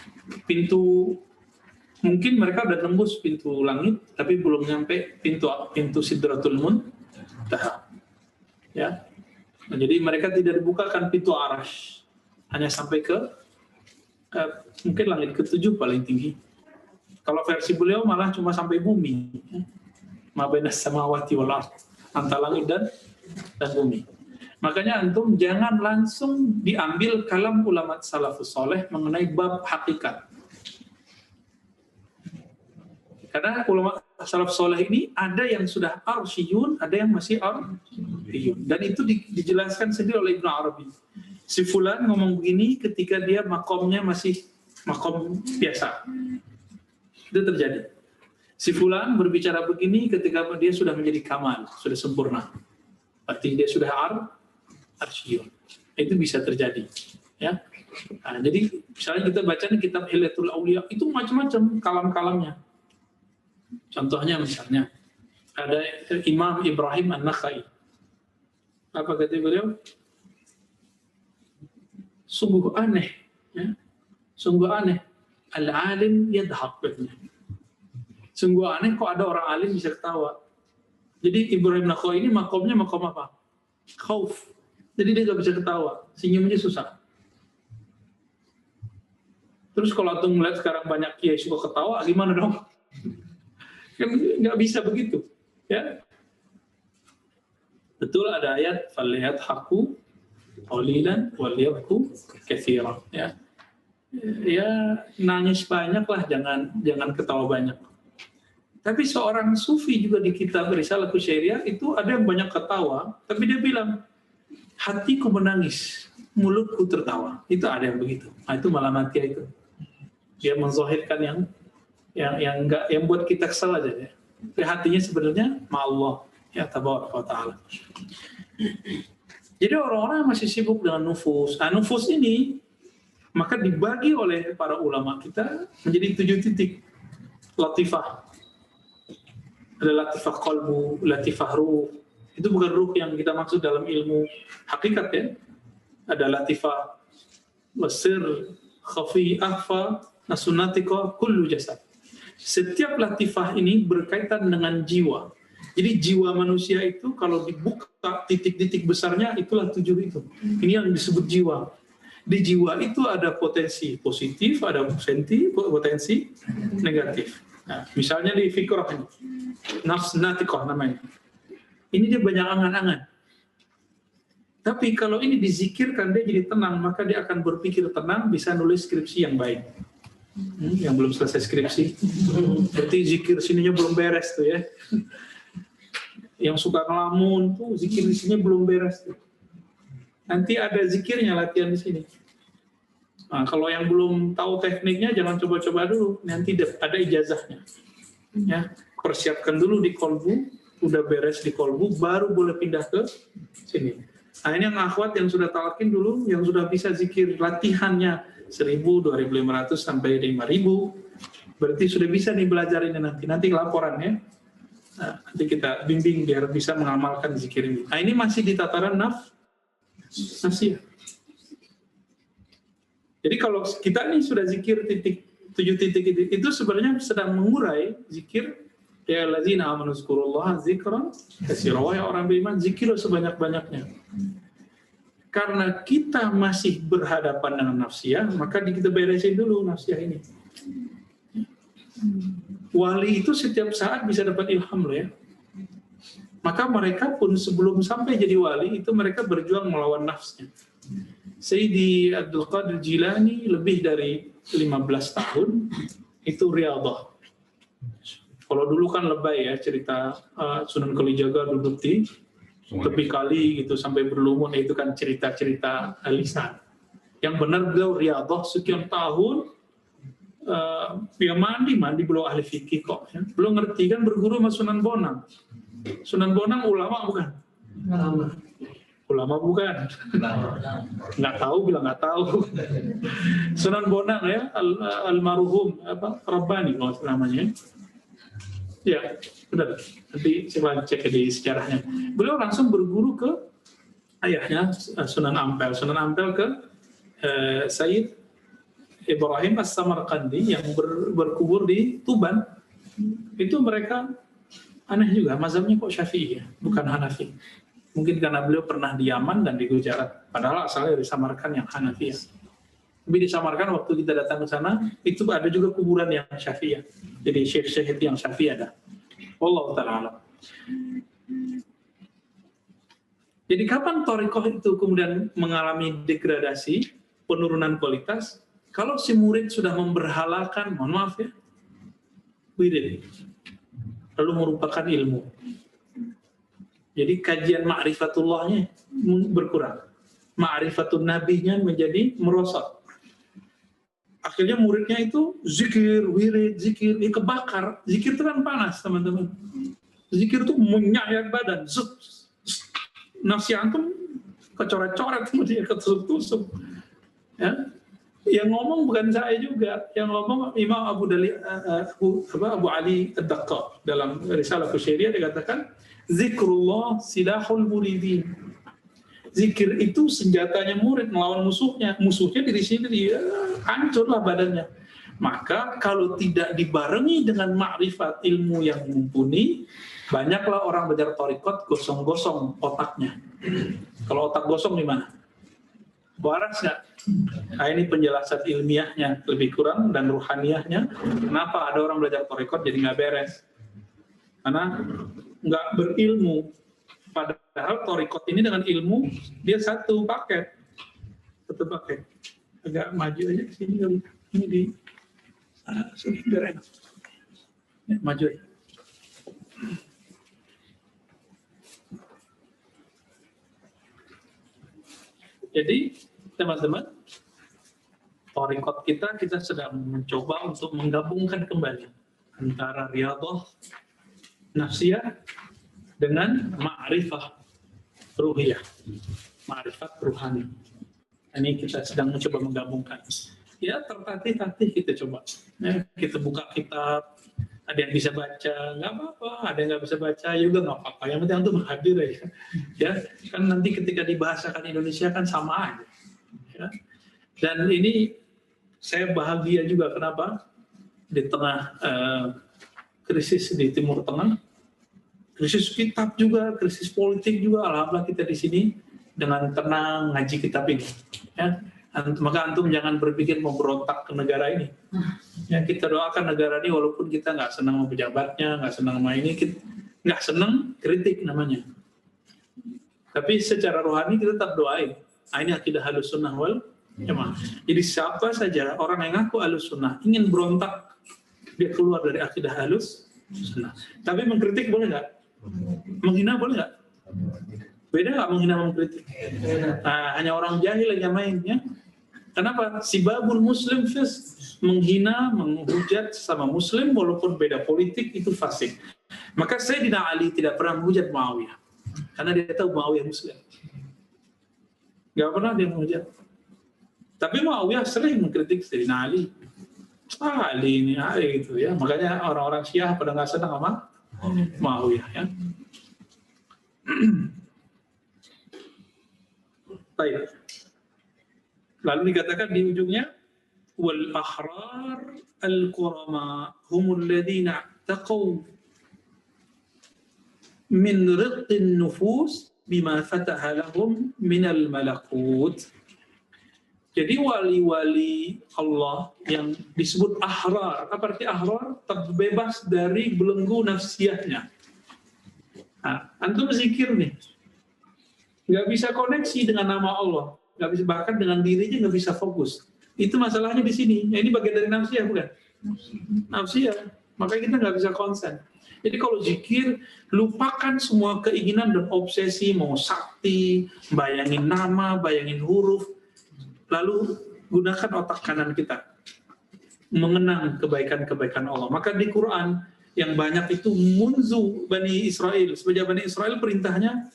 Mungkin mereka udah nembus pintu langit, tapi belum nyampe pintu Sidratul Muntaha. Ya. Nah, jadi mereka tidak dibukakan pintu Arash, hanya sampai ke mungkin langit ke-7 paling tinggi. Kalau versi beliau malah cuma sampai bumi. Ma bainas samawati wal ardh, antara langit dan bumi. Makanya antum jangan langsung diambil kalam ulama salafus saleh mengenai bab hakikat. Karena ulama salaf soleh ini ada yang sudah arsyiyun, ada yang masih ardiyun. Dan itu dijelaskan sendiri oleh Ibnu Arabi. Si fulan ngomong begini ketika dia makomnya masih makom biasa. Itu terjadi. Si fulan berbicara begini ketika dia sudah menjadi kamal, sudah sempurna. Berarti dia sudah arsyiyun. Itu bisa terjadi. Ya. Nah, jadi misalnya kita baca kitab Hilyatul Auliya, itu macam-macam kalam-kalamnya. Contohnya misalnya ada Imam Ibrahim An-Nakhai. Apa kata beliau? Sungguh aneh, ya. Sungguh aneh. Al-alim yadhaq. Sungguh aneh kok ada orang alim bisa ketawa. Jadi Ibrahim An-Nakhai ini makomnya makom apa? Khauf. Jadi dia nggak bisa ketawa, senyumnya susah. Terus kalau antum melihat sekarang banyak kiai suka ketawa, gimana dong? Kan nggak bisa begitu, ya. Betul ada ayat falyadhaku qalilan walyabku katsiran, ya. Ya nangis banyak lah, jangan ketawa banyak. Tapi seorang sufi juga di kitab Risalah Kusyairiyah itu ada yang banyak ketawa, tapi dia bilang hatiku menangis, mulutku tertawa. Itu ada yang begitu. Nah, itu Malamatiyah itu. Dia menzahirkan yang buat kita kesal aja ya. Tapi hatinya sebenarnya ma Allah ya tabaraka wa taala. Jadi orang-orang masih sibuk dengan nufus. Nah, nufus ini maka dibagi oleh para ulama kita menjadi 7 titik. Latifah. Ada latifah qalbu, latifah ruh. Itu bukan ruh yang kita maksud dalam ilmu hakikat ya. Ada latifah wasir, khafi, akhfa, nasunatika, kullu jasad. Setiap latifah ini berkaitan dengan jiwa. Jadi jiwa manusia itu kalau dibuka titik-titik besarnya itulah 7 itu. Ini yang disebut jiwa. Di jiwa itu ada potensi positif, ada potensi negatif. Nah, misalnya di fikrah ini, nafs natiqah namanya. Ini dia banyak angan-angan. Tapi kalau ini dizikirkan dia jadi tenang, maka dia akan berpikir tenang, bisa nulis skripsi yang baik. Yang belum selesai skripsi, berarti zikir sininya belum beres tuh ya. Yang suka ngelamun tuh zikir di sini belum beres tuh. Nanti ada zikirnya latihan di sini. Nah, kalau yang belum tahu tekniknya jangan coba-coba dulu, nanti ada ijazahnya. Ya, persiapkan dulu di kolbu, udah beres di kolbu, baru boleh pindah ke sini. Nah ini yang akhwat yang sudah talqin dulu, yang sudah bisa zikir latihannya 1.000, 2.500 sampai 5.000, berarti sudah bisa nih belajar ini nanti laporan ya. Nah, nanti kita bimbing biar bisa mengamalkan zikir ini. Nah ini masih di tataran nafsiyah. Jadi kalau kita ini sudah zikir 7 titik itu sebenarnya sedang mengurai zikir ya allazina amanu zkurullaha dzikran katsira, wahai orang beriman zikirlah sebanyak-banyaknya. Karena kita masih berhadapan dengan nafsiyah, maka kita beresin dulu nafsiyah ini. Wali itu setiap saat bisa dapat ilham loh ya. Maka mereka pun sebelum sampai jadi wali itu mereka berjuang melawan nafsnya. Sayyidi Abdul Qadir Jilani lebih dari 15 tahun itu riyadhah. Kalau dulu kan lebay ya cerita Sunan Kalijaga duduk di tepi kali gitu sampai berlumut, itu kan cerita-cerita lisan. Yang benar beliau riyadhah sekian tahun, dia mandi belum ahli fikih kok. Ya. Belum ngerti kan berguru sama Sunan Bonang. Sunan Bonang ulama bukan? Ulama bukan? Nggak tahu bilang nggak tahu. Sunan Bonang ya, almarhum Rabbani kalau namanya. Ya, benar. Nanti saya cek di sejarahnya. Beliau langsung berguru ke ayahnya Sunan Ampel. Sunan Ampel ke Sayyid Ibrahim As-Samarqandi yang berkubur di Tuban. Itu mereka aneh juga, mazhabnya kok Syafi'i ya, bukan Hanafi. Mungkin karena beliau pernah di Yaman dan di Gujarat, padahal asalnya dari Samarkand yang Hanafi ya. Tapi di Samarkand waktu kita datang ke sana, itu ada juga kuburan yang Syafi'i ya. Jadi syekh-syekh yang Syafi'i ada. Wallahu ta'ala. Jadi kapan thariqah itu kemudian mengalami degradasi, penurunan kualitas? Kalau si murid sudah memberhalakan, mohon maaf ya, wirid, lalu merupakan ilmu. Jadi kajian ma'rifatullahnya berkurang. Ma'rifatun nabinya menjadi merosot. Akhirnya muridnya itu zikir, wirid, zikir, ini kebakar. Zikir itu kan panas, teman-teman. Zikir itu menyayat badan. Nafsi antum kecoret-coret, kemudian ketusuk-tusuk. Ya. Yang ngomong bukan saya juga, yang ngomong Imam Abu Ali Ad-Daqqaq dalam Risalah Kusyairiyah dikatakan zikrullah silahul muridin. Zikir itu senjatanya murid melawan musuhnya. Musuhnya di sini dia hancurlah badannya. Maka kalau tidak dibarengi dengan makrifat ilmu yang mumpuni, banyaklah orang belajar thariqat gosong-gosong otaknya. Kalau otak gosong di mana? Waras nggak? Nah, ini penjelasan ilmiahnya lebih kurang dan ruhaniyahnya. Kenapa ada orang belajar thariqat jadi nggak beres? Karena nggak berilmu. Padahal thariqat ini dengan ilmu dia satu paket. Satu paket. Agak maju aja ke sini kali. Ini di sini biar enak. Ya, maju aja. Jadi teman-teman, thariqat kita sedang mencoba untuk menggabungkan kembali antara riyadhah nafsiyah dengan ma'rifah ruhiyah, ma'rifat ruhani. Ini kita sedang mencoba menggabungkan. Ya tertatih-tatih kita coba. Ya, kita buka kitab, ada yang bisa baca, nggak apa-apa. Ada yang nggak bisa baca juga nggak apa-apa. Yang penting itu hadir ya. Ya, kan nanti ketika dibahasakan Indonesia kan sama aja. Ya. Dan ini saya bahagia juga kenapa di tengah krisis di Timur Tengah, krisis kitab juga, krisis politik juga. Alhamdulillah kita di sini dengan tenang ngaji kitab ini. Ya. Maka antum jangan berpikir mau berontak ke negara ini. Ya, kita doakan negara ini walaupun kita nggak senang sama pejabatnya, nggak senang sama ini, nggak senang kritik namanya. Tapi secara rohani kita tetap doain. Ini akidah Ahlus Sunnah wal Jamaah. Jadi siapa saja orang yang ngaku Ahlus Sunnah ingin berontak, dia keluar dari akidah Ahlus Sunnah. Tapi mengkritik boleh nggak? Menghina boleh nggak? Beda nggak menghina mengkritik? Nah, hanya orang jahil yang mainnya. Kenapa? Sibabul muslim fis, menghina, menghujat sama muslim walaupun beda politik itu fasik. Maka Sayyidina Ali tidak pernah menghujat Muawiyah. Karena dia tahu Muawiyah muslim. Gak pernah dia menghujat. Tapi Muawiyah sering mengkritik Sayyidina Ali. Ali ini Ali gitu ya. Makanya orang-orang Syiah pada nggak senang sama Muawiyah ya. Baik. Lalu dikatakan di ujungnya, wal ahrar al-qurama humul ladzina taqaw min riqqin nufus bima fataha lahum minal malakut. Jadi wali-wali Allah yang disebut ahrar, apa arti ahrar? Terbebas dari belenggu nafsiyahnya. Nah, antum zikir nih, nggak bisa koneksi dengan nama Allah, nggak bisa, bahkan dengan dirinya nggak bisa fokus. Itu masalahnya di sini. Ya, ini bagian dari nafsiyah bukan? Nafsiyah, makanya kita nggak bisa konsen. Jadi kalau zikir, lupakan semua keinginan dan obsesi, mau sakti, bayangin nama, bayangin huruf, lalu gunakan otak kanan kita mengenang kebaikan-kebaikan Allah. Maka di Quran yang banyak itu munzu Bani Israel. Semenjak Bani Israel perintahnya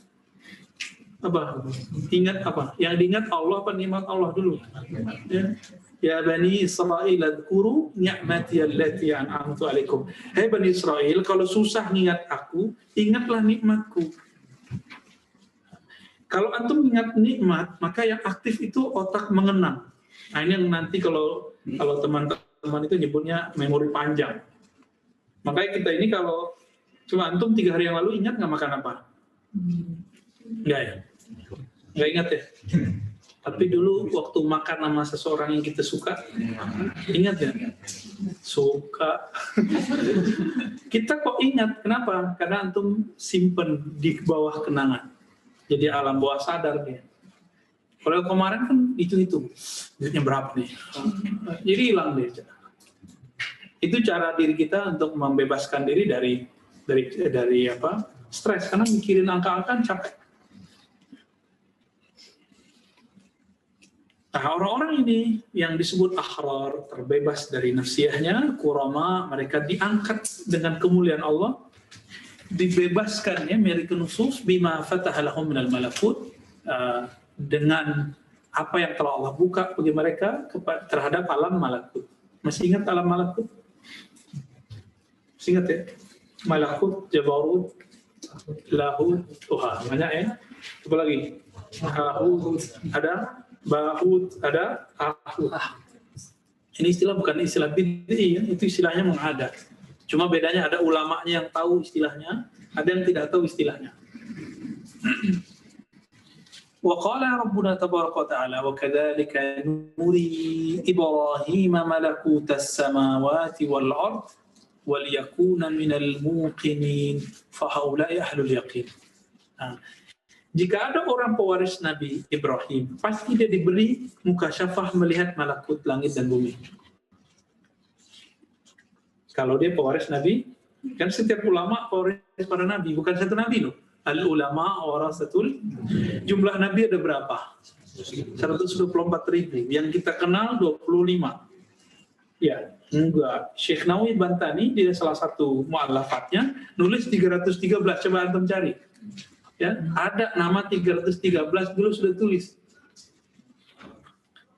apa? Ingat apa? Yang diingat Allah apa nikmat Allah dulu? Ya Bani Israel adkuru ni'mati allati an'amtu alaikum. Hai Bani Israel, kalau susah ingat aku, ingatlah nikmatku. Kalau antum ingat nikmat, maka yang aktif itu otak mengenang. Nah ini yang nanti kalau teman-teman itu nyebutnya memori panjang. Makanya kita ini kalau cuma antum 3 hari yang lalu ingat nggak makan apa? Enggak ya? Nggak ingat ya? Tapi dulu waktu makan sama seseorang yang kita suka, ingat ya? Suka. Kita kok ingat, kenapa? Karena antum simpen di bawah kenangan. Jadi alam bawah sadar dia. Kalau kemarin kan itu duitnya berapa nih? Jadi hilang deh. Itu cara diri kita untuk membebaskan diri dari apa? Stres, karena mikirin angka-angka capek. Nah, orang-orang ini yang disebut ahrar, terbebas dari nafsiyahnya, kurama, mereka diangkat dengan kemuliaan Allah, dibebaskannya mereka nusus bima fataha lahum minal malakut, dengan apa yang telah Allah buka bagi mereka terhadap alam malakut. Masih ingat alam malakut? Masih ingat ya? Malakut, Jabarut, Lahut, banyak ya. Apa lagi? Ahut, ada Bahut, ada Ahut. Ini istilah bukan istilah bid'i ya, itu istilahnya menghadap. Cuma bedanya ada ulamanya yang tahu istilahnya, ada yang tidak tahu istilahnya. Wa qala rabbuna tabaraka wa ta'ala wa kadzalika nuri Ibrahim malakutas samawati wal ard wal yakuna minal muqinin fa haula'i ahlul yaqin. Jika ada orang pewaris Nabi Ibrahim, pasti dia diberi mukasyafah melihat malakut langit dan bumi. Kalau dia pewaris Nabi, kan setiap ulama pewaris para Nabi, bukan satu Nabi loh. Al-ulama warasatul, jumlah Nabi ada berapa? 124.000, yang kita kenal 25. Ya, enggak. Syekh Nawawi Bantani, dia salah satu mu'alafatnya, nulis 313, coba antum cari. Ya, ada nama 313 dulu sudah tulis.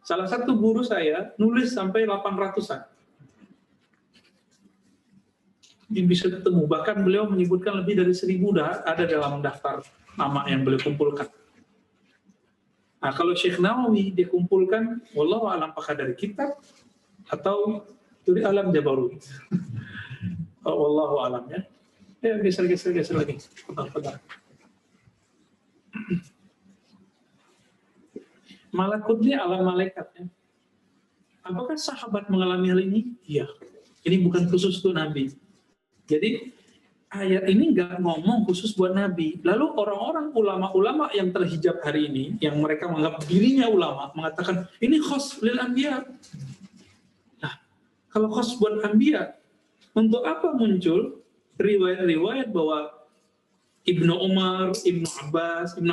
Salah satu guru saya nulis sampai 800-an. Bisa ketemu, bahkan beliau menyebutkan lebih dari 1.000 ada dalam daftar nama yang beliau kumpulkan. Nah, kalau Syekh Nawawi dikumpulkan, wallahu a'lam apakah dari kitab atau dari alam Jabarut. Wallahu a'lam ya. Ya, geser lagi. Bentar. Malakut ini alam malaikat ya. Apakah sahabat mengalami hal ini? Iya. Ini bukan khusus untuk Nabi. Jadi ayat ini nggak ngomong khusus buat Nabi. Lalu orang-orang ulama-ulama yang terhijab hari ini, yang mereka menganggap dirinya ulama, mengatakan ini khos lil anbiya. Nah, kalau khos buat anbiya, untuk apa muncul riwayat-riwayat bahwa Ibnu Umar, Ibnu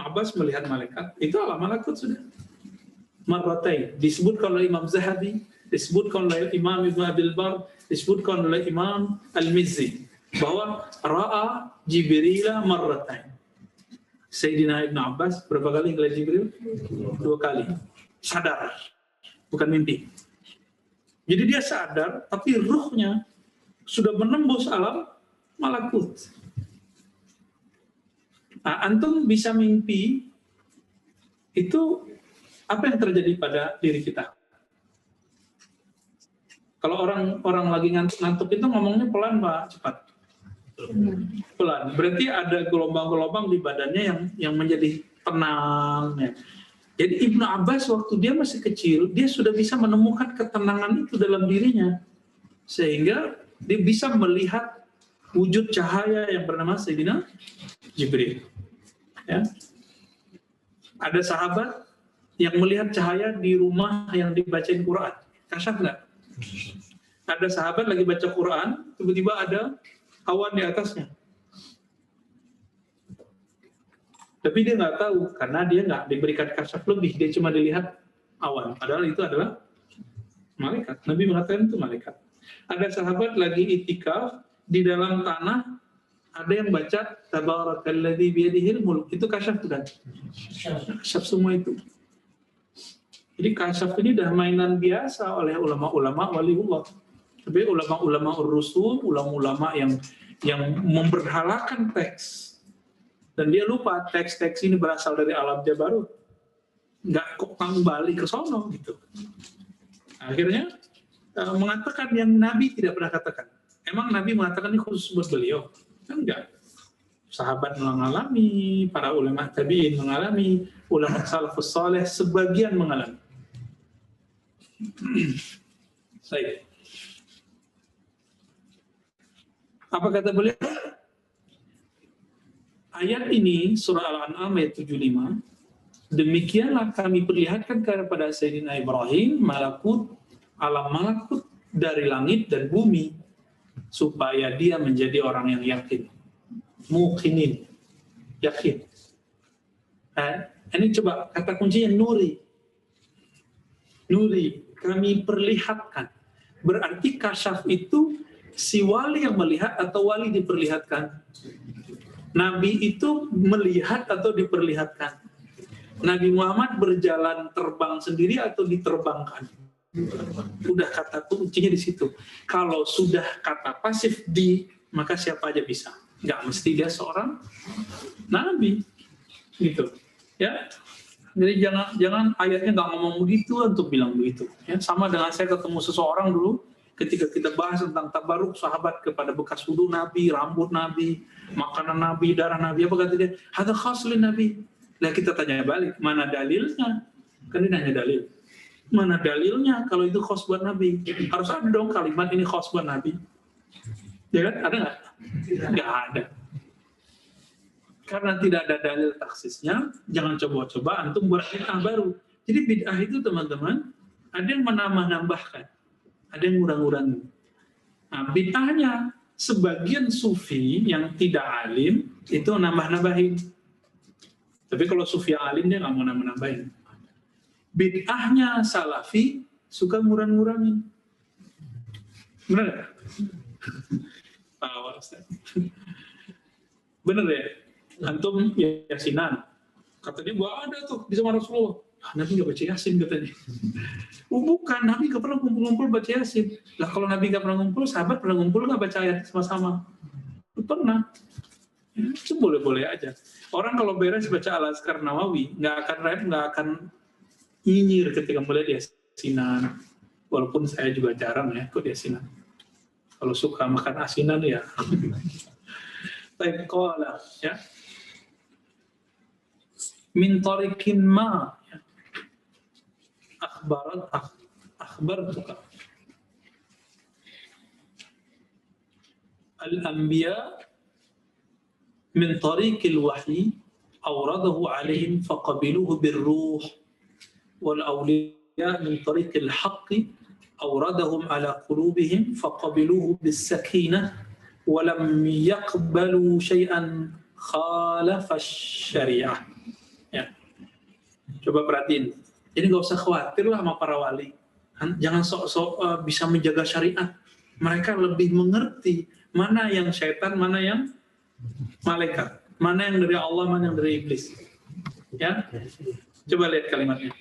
Abbas melihat malaikat? Itu alam malakut sudah. Marratain disebutkan oleh Imam Zahabi, disebutkan oleh Imam Ibnu Abil Bar, disebutkan oleh Imam Al-Mizzi bahwa ra'a Jibrila marratain. Sayyidina Ibnu Abbas berapa kali ngelihat Jibril? 2 kali. Sadar, bukan mimpi. Jadi dia sadar, tapi ruhnya sudah menembus alam malakut. Nah, antum bisa mimpi itu Apa yang terjadi pada diri kita? Kalau orang lagi ngantuk itu ngomongnya pelan Pak, cepat. Pelan. Berarti ada gelombang-gelombang di badannya yang menjadi tenang. Ya. Jadi Ibnu Abbas waktu dia masih kecil, dia sudah bisa menemukan ketenangan itu dalam dirinya. Sehingga dia bisa melihat wujud cahaya yang bernama Sayyidina Jibril. Ya. Ada sahabat yang melihat cahaya di rumah yang dibacain Quran. Kasyaf nggak? Ada sahabat lagi baca Quran, tiba-tiba ada awan di atasnya. Tapi dia nggak tahu, karena dia nggak diberikan kasyaf lebih, dia cuma dilihat awan. Padahal itu adalah malaikat. Nabi mengatakan itu malaikat. Ada sahabat lagi itikaf di dalam tanah, ada yang baca Tabarakalladzi biyadihil mulk. Itu kasyaf bukan? Kasyaf semua itu. Jadi kasyaf ini dah mainan biasa oleh ulama-ulama waliullah. Tapi ulama-ulama ar-rusul, ulama-ulama yang memberhalakan teks. Dan dia lupa teks-teks ini berasal dari alam jabarut. Nggak kok kembali ke sono gitu. Akhirnya mengatakan yang Nabi tidak pernah katakan. Emang Nabi mengatakan ini khusus buat beliau? Kan enggak. Sahabat mengalami, para ulama tabi'in mengalami, ulama salafus saleh sebagian mengalami. Baik. Apa kata beliau? Ayat ini surah Al-An'am ayat 75. Demikianlah kami perlihatkan kepada Sayyidina Ibrahim alam malakut dari langit dan bumi supaya dia menjadi orang yang yakin. Muqinin, yakin. Ini coba kata kuncinya nuri. Nuri, kami perlihatkan. Berarti kasyaf itu si wali yang melihat atau wali diperlihatkan. Nabi itu melihat atau diperlihatkan. Nabi Muhammad berjalan terbang sendiri atau diterbangkan. Udah kata kuncinya di situ. Kalau sudah kata pasif di, maka siapa aja bisa. Nggak mesti dia seorang nabi, gitu. Ya, jadi jangan ayatnya nggak ngomong begitu untuk bilang begitu. Ya, sama dengan saya ketemu seseorang dulu, ketika kita bahas tentang tabaruk sahabat kepada bekas wudu Nabi, rambut Nabi, makanan Nabi, darah Nabi, apa kata dia? Hada khaslin Nabi. Nah kita tanya balik, mana dalilnya? Kan dia nanya dalil. Mana dalilnya kalau itu khas buat Nabi? Harus ada dong kalimat ini khas buat Nabi. Ya kan? Ada nggak? Nggak ada. Karena tidak ada dalil taksisnya, jangan coba-coba antum buat bid'ah baru. Jadi bid'ah itu teman-teman, ada yang menambah-nambahkan, ada yang ngurang-ngurangin. Nah bid'ahnya, sebagian sufi yang tidak alim, itu nambah-nambahin. Tapi kalau sufi yang alim, dia nggak mau nambah-nambahin. Bid'ahnya salafi, suka ngurang-ngurangin. Benar nggak? Bener ya? Antum yasinan. Katanya gua ada tuh di zaman Rasulullah. Nabi nggak baca yasin katanya. Bukan, Nabi nggak pernah ngumpul-ngumpul baca yasin. Lah kalau Nabi nggak pernah ngumpul, sahabat pernah ngumpul nggak baca ayat sama-sama? Pernah. Itu boleh-boleh aja. Orang kalau beres baca Al-Azkar Nawawi, nggak akan nyinyir ketika mulai yasinan. Walaupun saya juga jarang ya ikut yasinan. Kalau suka makan asinan ya. Baik, qala ya. Min tariqin ma ya. Akhbartuka. Al-anbiya min tariqil wahyi awradahu alaihim faqabiluhu birruh wal awliya min tariqil haqqi awradahum ala qulubihim faqabiluhu bis-sakinah wa lam yaqbalu syai'an khalafa syariah. Ya. Coba perhatiin. Jadi nggak usah khawatir lah sama para wali. Jangan sok-sok bisa menjaga syariat. Mereka lebih mengerti mana yang syaitan, mana yang malaikat, mana yang dari Allah, mana yang dari iblis. Ya, coba lihat kalimatnya.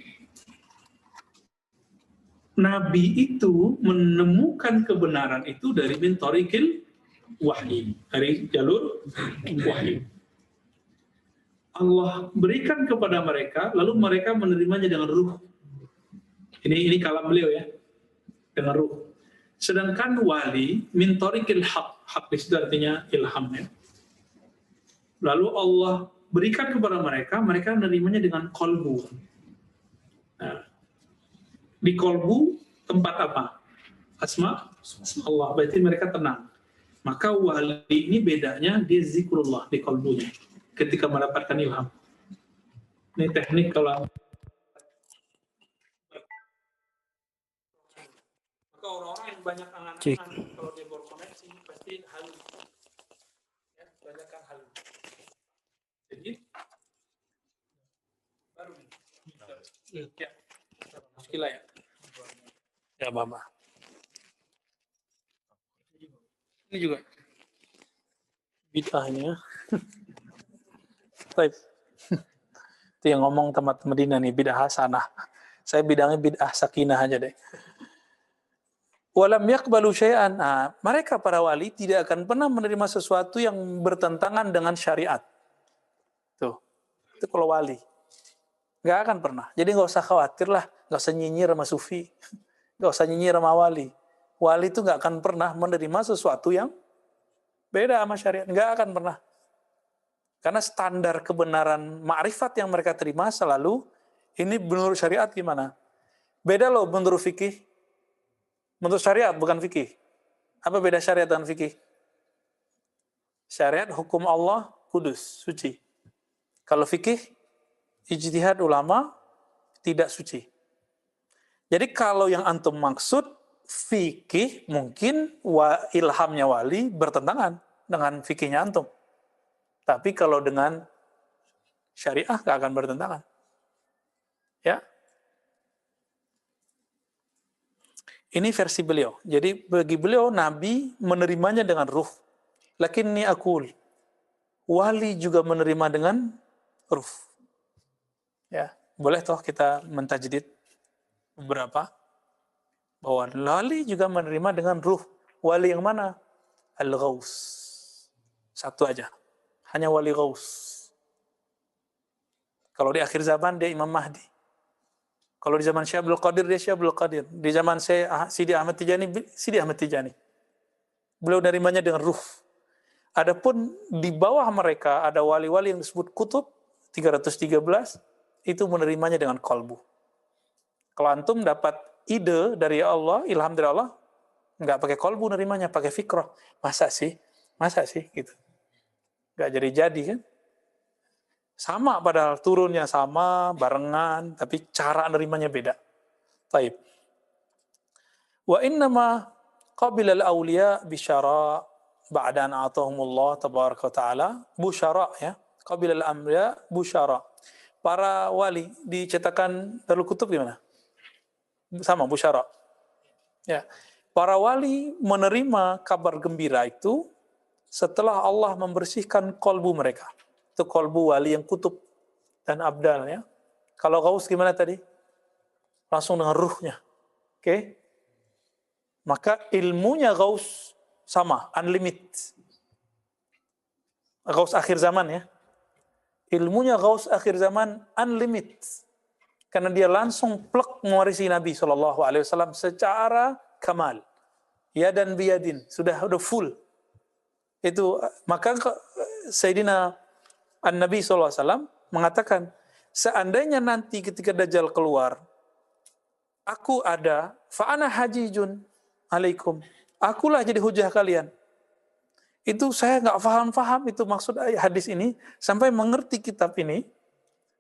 Nabi itu menemukan kebenaran itu dari min tariqil wahyi, dari jalur wahyi. Allah berikan kepada mereka, lalu mereka menerimanya dengan ruh. Ini kalam beliau ya, dengan ruh. Sedangkan wali min tariqil haq di situ artinya ilham ya. Lalu Allah berikan kepada mereka, mereka menerimanya dengan kolbu. Nah, di kolbu tempat apa? Asma Allah, berarti mereka tenang. Maka wali ini bedanya dia zikrullah di kolbunya ketika mendapatkan ilham. Ini teknik kalau maka orang-orang yang banyak angan-angan kalau dia berkoneksi pasti halu. Ya, banyakkan halu. Jadi baru nih. Ya. Sekilas ya. Ya, Mama. Ini juga bid'ahnya. Baik. Itu yang ngomong teman Medina nih, bid'ah hasanah. Saya bidangnya bid'ah sakinah aja deh. Walam yaqbalu syai'an. Nah, mereka para wali tidak akan pernah menerima sesuatu yang bertentangan dengan syariat. Tuh. Itu kalau wali. Nggak akan pernah. Jadi nggak usah khawatir lah, nggak usah nyinyir sama sufi. Nggak usah nyinyir sama wali. Wali itu nggak akan pernah menerima sesuatu yang beda sama syariat. Nggak akan pernah. Karena standar kebenaran ma'rifat yang mereka terima selalu, ini menurut syariat gimana? Beda loh menurut fikih. Menurut syariat, bukan fikih. Apa beda syariat dan fikih? Syariat, hukum Allah, kudus, suci. Kalau fikih, ijtihad ulama, tidak suci. Jadi kalau yang antum maksud, fikih mungkin ilhamnya wali bertentangan dengan fikihnya antum. Tapi kalau dengan syariah nggak akan bertentangan. Ya. Ini versi beliau. Jadi bagi beliau Nabi menerimanya dengan ruh. Lakinni aqul, wali juga menerima dengan ruh. Ya, boleh toh kita mentajdid beberapa bahwa wali juga menerima dengan ruh. Wali yang mana? Al-Ghaus. Satu aja. Hanya wali Ghaus. Kalau di akhir zaman dia Imam Mahdi. Kalau di zaman Syekh Abdul Qadir dia Syekh Abdul Qadir. Di zaman Sidi Ahmad Tijani, Sidi Ahmad Tijani. Beliau nerimanya dengan ruh. Adapun di bawah mereka ada wali-wali yang disebut kutub 313, itu menerimanya dengan qalbu. Kalau antum dapat ide dari Allah, ilham dari Allah, nggak pakai qalbu nerimanya, pakai fikrah. Masa sih? Gitu. Nggak jadi-jadi kan? Sama padahal turunnya sama, barengan, tapi cara nerimanya beda. Taib. Wa innama qabila al-awliya bisyara ba'da an atahumullah tabaraka wa ta'ala busyara ya. Qabila al-awliya busyara. Para wali dicetakan Darul Kutub gimana? Sama busyara. Ya. Para wali menerima kabar gembira itu setelah Allah membersihkan kolbu mereka. Itu kolbu wali yang kutub dan abdal ya. Kalau Ghaus gimana tadi? Langsung dengan ruhnya. Oke? Maka ilmunya Ghaus sama, unlimited. Ghaus akhir zaman ya. Ilmunya Ghaus akhir zaman unlimited. Karena dia langsung plek mewarisi Nabi SAW secara kamal. Yadan biyadin, sudah full. Itu maka Sayyidina An-Nabi SAW mengatakan, seandainya nanti ketika Dajjal keluar, aku ada, fa'ana hajijun alaikum. Akulah jadi hujah kalian. Itu saya nggak paham itu maksud hadis ini, sampai mengerti kitab ini,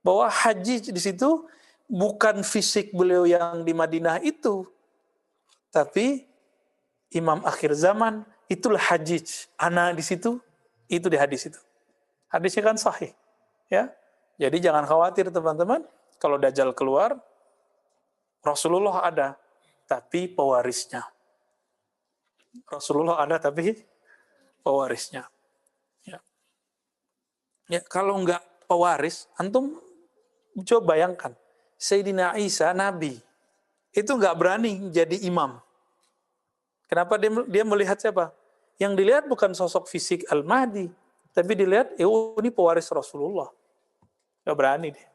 bahwa haji di situ bukan fisik beliau yang di Madinah itu, tapi imam akhir zaman, itulah hajij. Ana di situ, itu di hadis itu. Hadisnya kan sahih, ya. Jadi jangan khawatir teman-teman, kalau Dajjal keluar, Rasulullah ada, tapi pewarisnya. Rasulullah ada, tapi pewarisnya. Ya. Ya, kalau enggak pewaris, antum coba bayangkan, Sayyidina Isa, Nabi, itu enggak berani jadi imam. Kenapa dia melihat siapa? Yang dilihat bukan sosok fisik Al-Mahdi, tapi dilihat, ini pewaris Rasulullah. Nggak berani deh.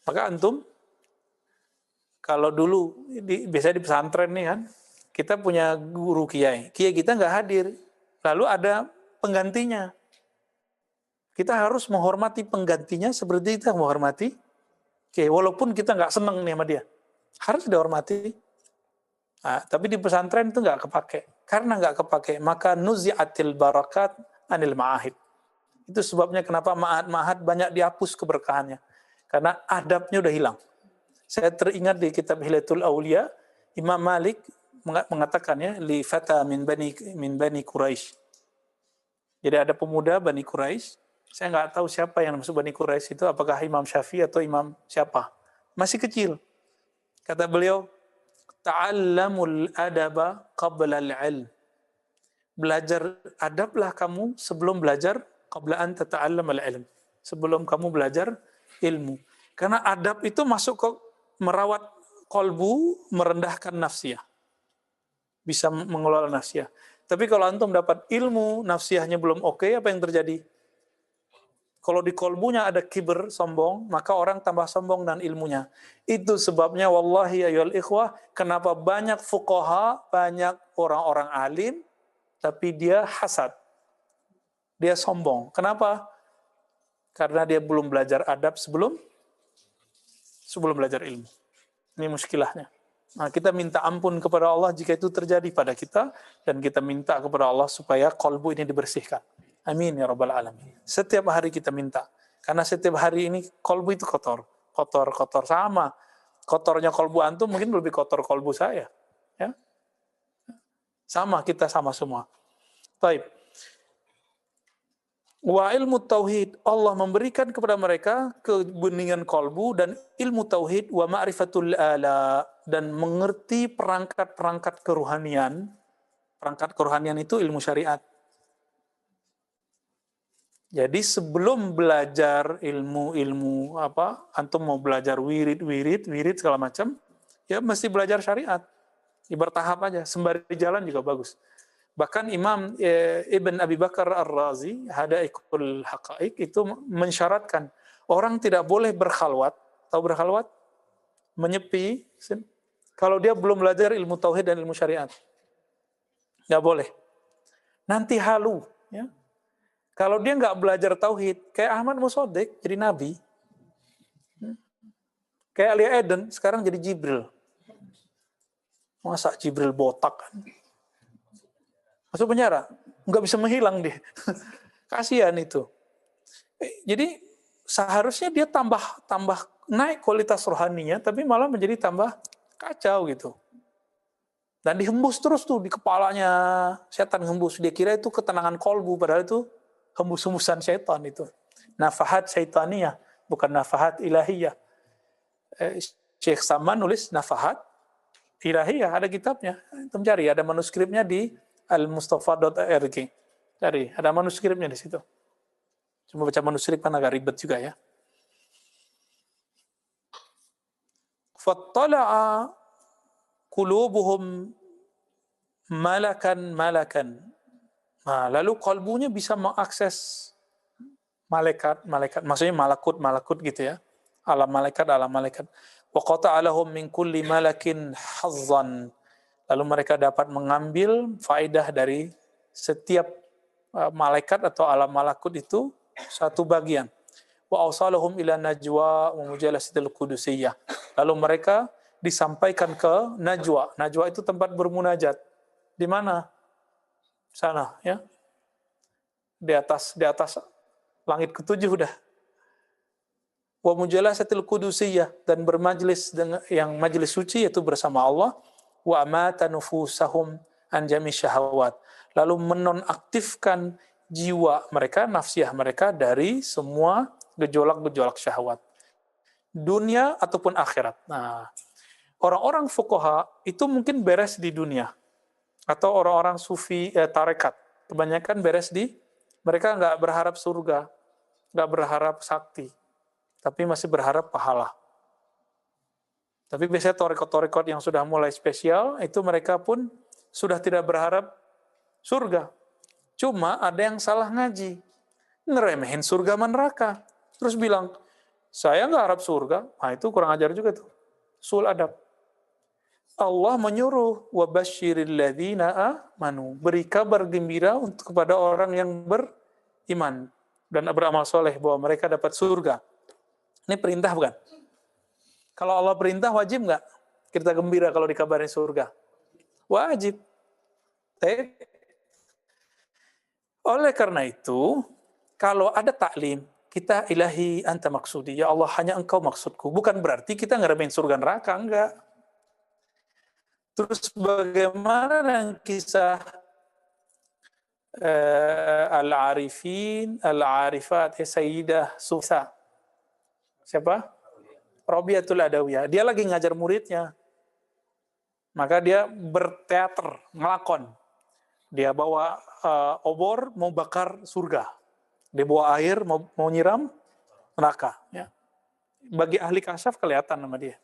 Maka antum, kalau dulu, biasanya di pesantren nih kan, kita punya guru kiai kita nggak hadir, lalu ada penggantinya. Kita harus menghormati penggantinya seperti kita menghormati kiai, walaupun kita nggak seneng nih sama dia. Harus dihormati. Nah, tapi di pesantren itu nggak kepake. Karena nggak kepake, maka nuzi'atil barakat anil ma'ahid. Itu sebabnya kenapa ma'ahad banyak dihapus keberkahannya. Karena adabnya udah hilang. Saya teringat di kitab Hilatul Aulia, Imam Malik mengatakan ya, li fata min bani Quraisy. Jadi ada pemuda Bani Quraisy. Saya nggak tahu siapa yang masuk Bani Quraisy itu, apakah Imam Syafi'i atau Imam siapa. Masih kecil. Kata beliau, ta'allamul adaba qabla al-ilm. Belajar adablah kamu sebelum belajar, qabla an tata'allam al-ilm. Sebelum kamu belajar ilmu. Karena adab itu masuk ke merawat kolbu, merendahkan nafsiyah. Bisa mengelola nafsiyah. Tapi kalau antum dapat ilmu, nafsiyahnya belum oke, apa yang terjadi? Kalau di kolbunya ada kibir, sombong, maka orang tambah sombong dan ilmunya. Itu sebabnya, wallahi ayyuhal ikhwah, kenapa banyak fuqaha, banyak orang-orang alim, tapi dia hasad. Dia sombong. Kenapa? Karena dia belum belajar adab sebelum belajar ilmu. Ini muskilahnya. Nah, kita minta ampun kepada Allah jika itu terjadi pada kita, dan kita minta kepada Allah supaya kolbu ini dibersihkan. Amin ya rabbal alamin. Setiap hari kita minta. Karena setiap hari ini kolbu itu kotor. Kotor sama. Kotornya kolbu antum mungkin lebih kotor kolbu saya. Ya? Sama, kita sama semua. Baik. Wa ilmu tauhid, Allah memberikan kepada mereka kebeningan kolbu dan ilmu tauhid, wa ma'rifatul ala, dan mengerti perangkat-perangkat kerohanian. Perangkat kerohanian itu ilmu syariat. Jadi sebelum belajar ilmu antum mau belajar wirid segala macam, ya mesti belajar syariat. Bertahap aja, sembari jalan juga bagus. Bahkan Imam Ibn Abi Bakar Ar-Razi, Hadaiqul Haqaiq, itu mensyaratkan orang tidak boleh berkhalwat. Tahu berkhalwat? Menyepi, kalau dia belum belajar ilmu tauhid dan ilmu syariat. Nggak boleh. Nanti halu. Ya. Kalau dia nggak belajar tauhid, kayak Ahmad Musaddiq jadi nabi. Kayak Ali Eden, sekarang jadi Jibril. Masa Jibril botak kan? Masuk penjara, nggak bisa menghilang dia. Kasihan itu. Jadi seharusnya dia tambah naik kualitas rohaninya, tapi malah menjadi tambah kacau gitu. Dan dihembus terus tuh di kepalanya, setan hembus. Dia kira itu ketenangan kolbu, padahal itu hembus-hembusan setan itu. Nafahat syaitaniah, bukan nafahat ilahiyah. Syekh Saman nulis nafahat ilahiyah, ada kitabnya. Itu mencari, ada manuskripnya di almustafa.org. Cari, ada manuskripnya di situ. Cuma baca manuskrip kan agak ribet juga ya. Fattala'a qulubuhum malakan. Nah, lalu kalbunya bisa mengakses malaikat, maksudnya malakut gitu ya. Alam malaikat. Wa qata'alahum min kulli malakin hazzan. Lalu mereka dapat mengambil faedah dari setiap malaikat atau alam malakut itu satu bagian. Wa awsalahum ila najwa wa mujalasatil qudusiyah. Lalu mereka disampaikan ke najwa. Najwa itu tempat bermunajat. Di mana? Sana ya. Di atas langit ketujuh udah. Wa mujalasatil qudusiyah, dan bermajlis dengan yang majlis suci yaitu bersama Allah. Wa amata nufusahum an jami syahawat. Lalu menonaktifkan jiwa mereka, nafsiyah mereka dari semua gejolak-gejolak syahwat. Dunia ataupun akhirat. Nah, orang-orang fuqaha itu mungkin beres di dunia. Atau orang-orang sufi tarekat, kebanyakan beres di, mereka nggak berharap surga, nggak berharap sakti, tapi masih berharap pahala. Tapi biasanya torekot-torekot yang sudah mulai spesial, itu mereka pun sudah tidak berharap surga. Cuma ada yang salah ngaji. ngeremehin surga sama neraka. Terus bilang, saya nggak harap surga. Nah itu kurang ajar juga tuh. Sul adab. Allah menyuruh wabashiril ladzina amanu, beri kabar gembira untuk kepada orang yang beriman dan beramal soleh bahwa mereka dapat surga. Ini perintah bukan? Kalau Allah perintah wajib nggak kita gembira kalau dikabarin surga? Wajib. Oleh karena itu, kalau ada taklim, kita ilahi anta maksudi, ya Allah hanya engkau maksudku. Bukan berarti kita ngeremehin surga neraka, enggak. Terus bagaimana dengan kisah al-arifin, al-arifat, Sayyidah Susa? Siapa? Robiatul Adawiyah. Dia lagi ngajar muridnya. Maka dia berteater, ngelakon. Dia bawa obor, mau bakar surga. Dia bawa air, mau nyiram neraka. Ya. Bagi ahli kasyaf kelihatan nama dia.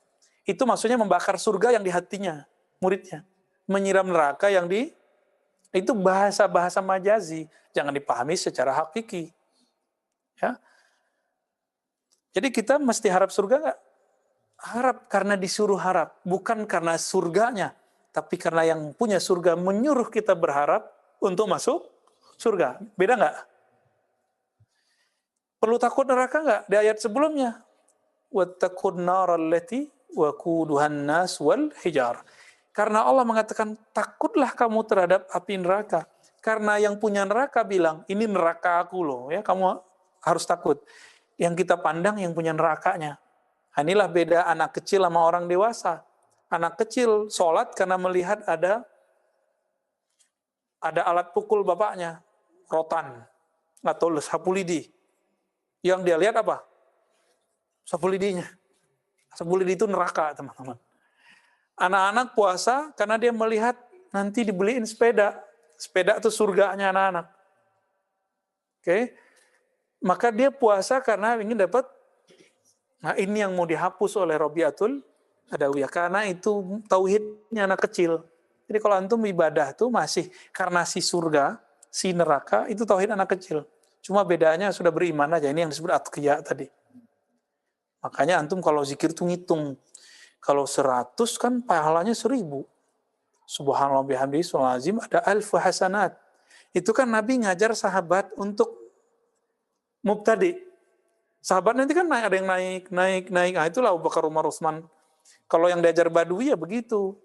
Itu maksudnya membakar surga yang di hatinya, muridnya. Menyiram neraka yang di... Itu bahasa-bahasa majazi. Jangan dipahami secara hakiki. Ya. Jadi kita mesti harap surga nggak? Harap karena disuruh harap, bukan karena surganya, tapi karena yang punya surga menyuruh kita berharap untuk masuk surga. Beda nggak? Perlu takut neraka nggak? Di ayat sebelumnya, wattaqun naral lati waquduhan nas wal hijar. Karena Allah mengatakan takutlah kamu terhadap api neraka. Karena yang punya neraka bilang ini neraka aku loh, ya kamu harus takut. Yang kita pandang yang punya nerakanya. Inilah beda anak kecil sama orang dewasa. Anak kecil sholat karena melihat ada alat pukul bapaknya, rotan atau sapu lidi. Yang dia lihat apa? Sapu lidinya. Sapu lidi itu neraka, teman-teman. Anak-anak puasa karena dia melihat nanti dibeliin sepeda. Sepeda itu surganya anak-anak. Oke. Maka dia puasa karena ingin dapat. Nah ini yang mau dihapus oleh Robiatul Adawiyah. Karena itu tauhidnya anak kecil. Jadi kalau antum ibadah tuh masih karena si surga, si neraka, itu tauhid anak kecil. Cuma bedanya sudah beriman aja. Ini yang disebut atqiya tadi. Makanya antum kalau zikir tuh ngitung. Kalau 100 kan pahalanya 1000. Subhanallah bihamdihi subhanal azim ada 1000 hasanat. Itu kan Nabi ngajar sahabat untuk mubtadi. Sahabat nanti kan ada yang naik. Nah itulah Abu Bakar, Umar, Utsman. Kalau yang diajar Badui ya begitu.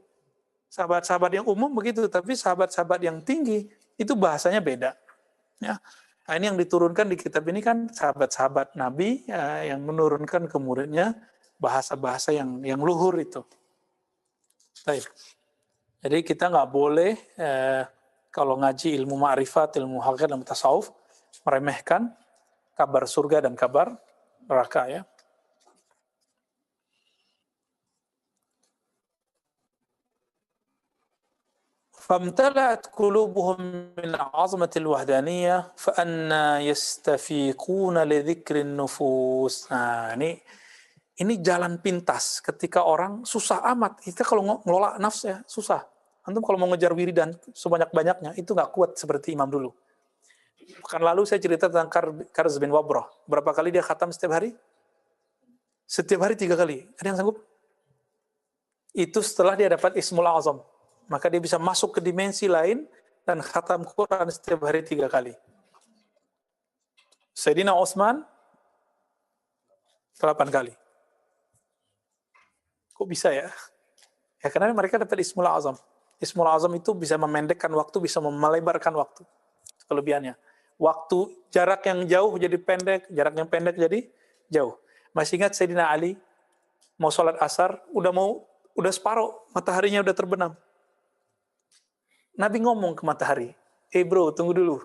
Sahabat-sahabat yang umum begitu. Tapi sahabat-sahabat yang tinggi, itu bahasanya beda. Ya. Nah, ini yang diturunkan di kitab ini kan sahabat-sahabat Nabi ya, yang menurunkan ke muridnya bahasa-bahasa yang luhur itu. Baik. Jadi kita nggak boleh kalau ngaji ilmu ma'rifat, ilmu hakikat dan tasawuf, meremehkan kabar surga dan kabar neraka ya. فَامْتَلَأَتْ قُلُوبُهُمْ مِنْ عَظْمَةِ الْوَحْدَانِيَّةِ فَأَنَّى يَسْتَفِيقُونَ لِذِكْرِ النُّفُوسِ. Nah, ini jalan pintas ketika orang susah amat. Kita kalau ngelola nafsu ya susah. Antum kalau mau ngejar wiridan sebanyak-banyaknya itu nggak kuat seperti imam dulu. Pekan lalu saya cerita tentang Karz bin Wabrah. Berapa kali dia khatam setiap hari? Setiap hari 3 kali. Ada yang sanggup? Itu setelah dia dapat Ismul Azam. Maka dia bisa masuk ke dimensi lain dan khatam Quran setiap hari 3 kali. Sayyidina Utsman 8 kali. Kok bisa ya? Ya karena mereka dapat Ismul Azam. Ismul Azam itu bisa memendekkan waktu, bisa melebarkan waktu. Kelebihannya. Waktu, jarak yang jauh jadi pendek, jarak yang pendek jadi jauh. Masih ingat Sayyidina Ali mau sholat asar, udah separuh, mataharinya udah terbenam. Nabi ngomong ke matahari, bro, tunggu dulu.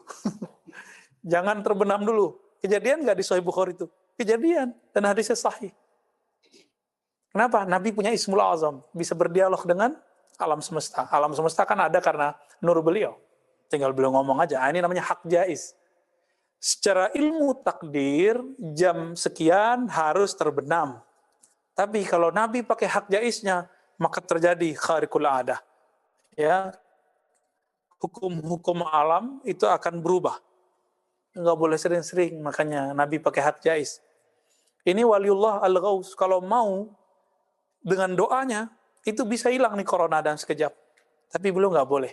Jangan terbenam dulu. Kejadian nggak di Sahih Bukhari itu? Kejadian, dan hadisnya sahih. Kenapa? Nabi punya Ismul Azam, bisa berdialog dengan alam semesta. Alam semesta kan ada karena nur beliau. Tinggal beliau ngomong aja. Ini namanya hak jaiz. Secara ilmu takdir, jam sekian harus terbenam. Tapi kalau Nabi pakai hak jaiznya, maka terjadi khariqul adah. Ya, hukum-hukum alam itu akan berubah. nggak boleh sering-sering, makanya Nabi pakai hak jais. Ini waliullah al-ghaus, kalau mau dengan doanya itu bisa hilang nih corona dan sekejap. Tapi beliau nggak boleh,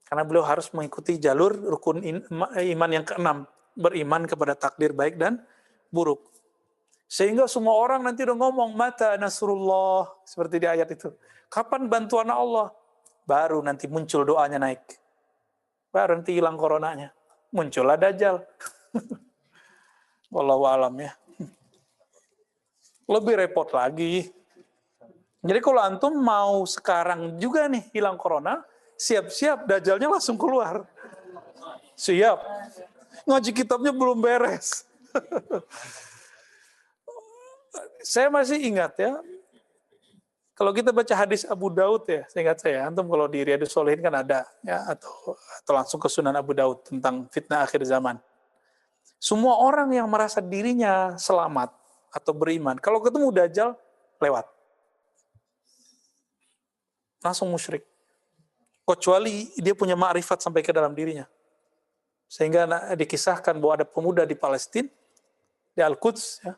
karena beliau harus mengikuti jalur rukun iman yang keenam, beriman kepada takdir baik dan buruk. Sehingga semua orang nanti udah ngomong mata nasrullah, seperti di ayat itu. Kapan bantuan Allah? Baru nanti muncul doanya naik. Baru nanti hilang coronanya. Muncullah Dajjal. Wallahu alam ya. Lebih repot lagi. Jadi kalau antum mau sekarang juga nih hilang corona, siap-siap Dajjalnya langsung keluar. Siap. Ngaji kitabnya belum beres. Saya masih ingat ya, kalau kita baca hadis Abu Daud ya, saya ingat saya, antum kalau di Riyadhus Shalihin kan ada ya, atau langsung ke Sunan Abu Daud tentang fitnah akhir zaman. Semua orang yang merasa dirinya selamat atau beriman, kalau ketemu Dajjal, lewat. Langsung musyrik. Kecuali dia punya ma'rifat sampai ke dalam dirinya. Sehingga dikisahkan bahwa ada pemuda di Palestina, di Al-Quds, ya,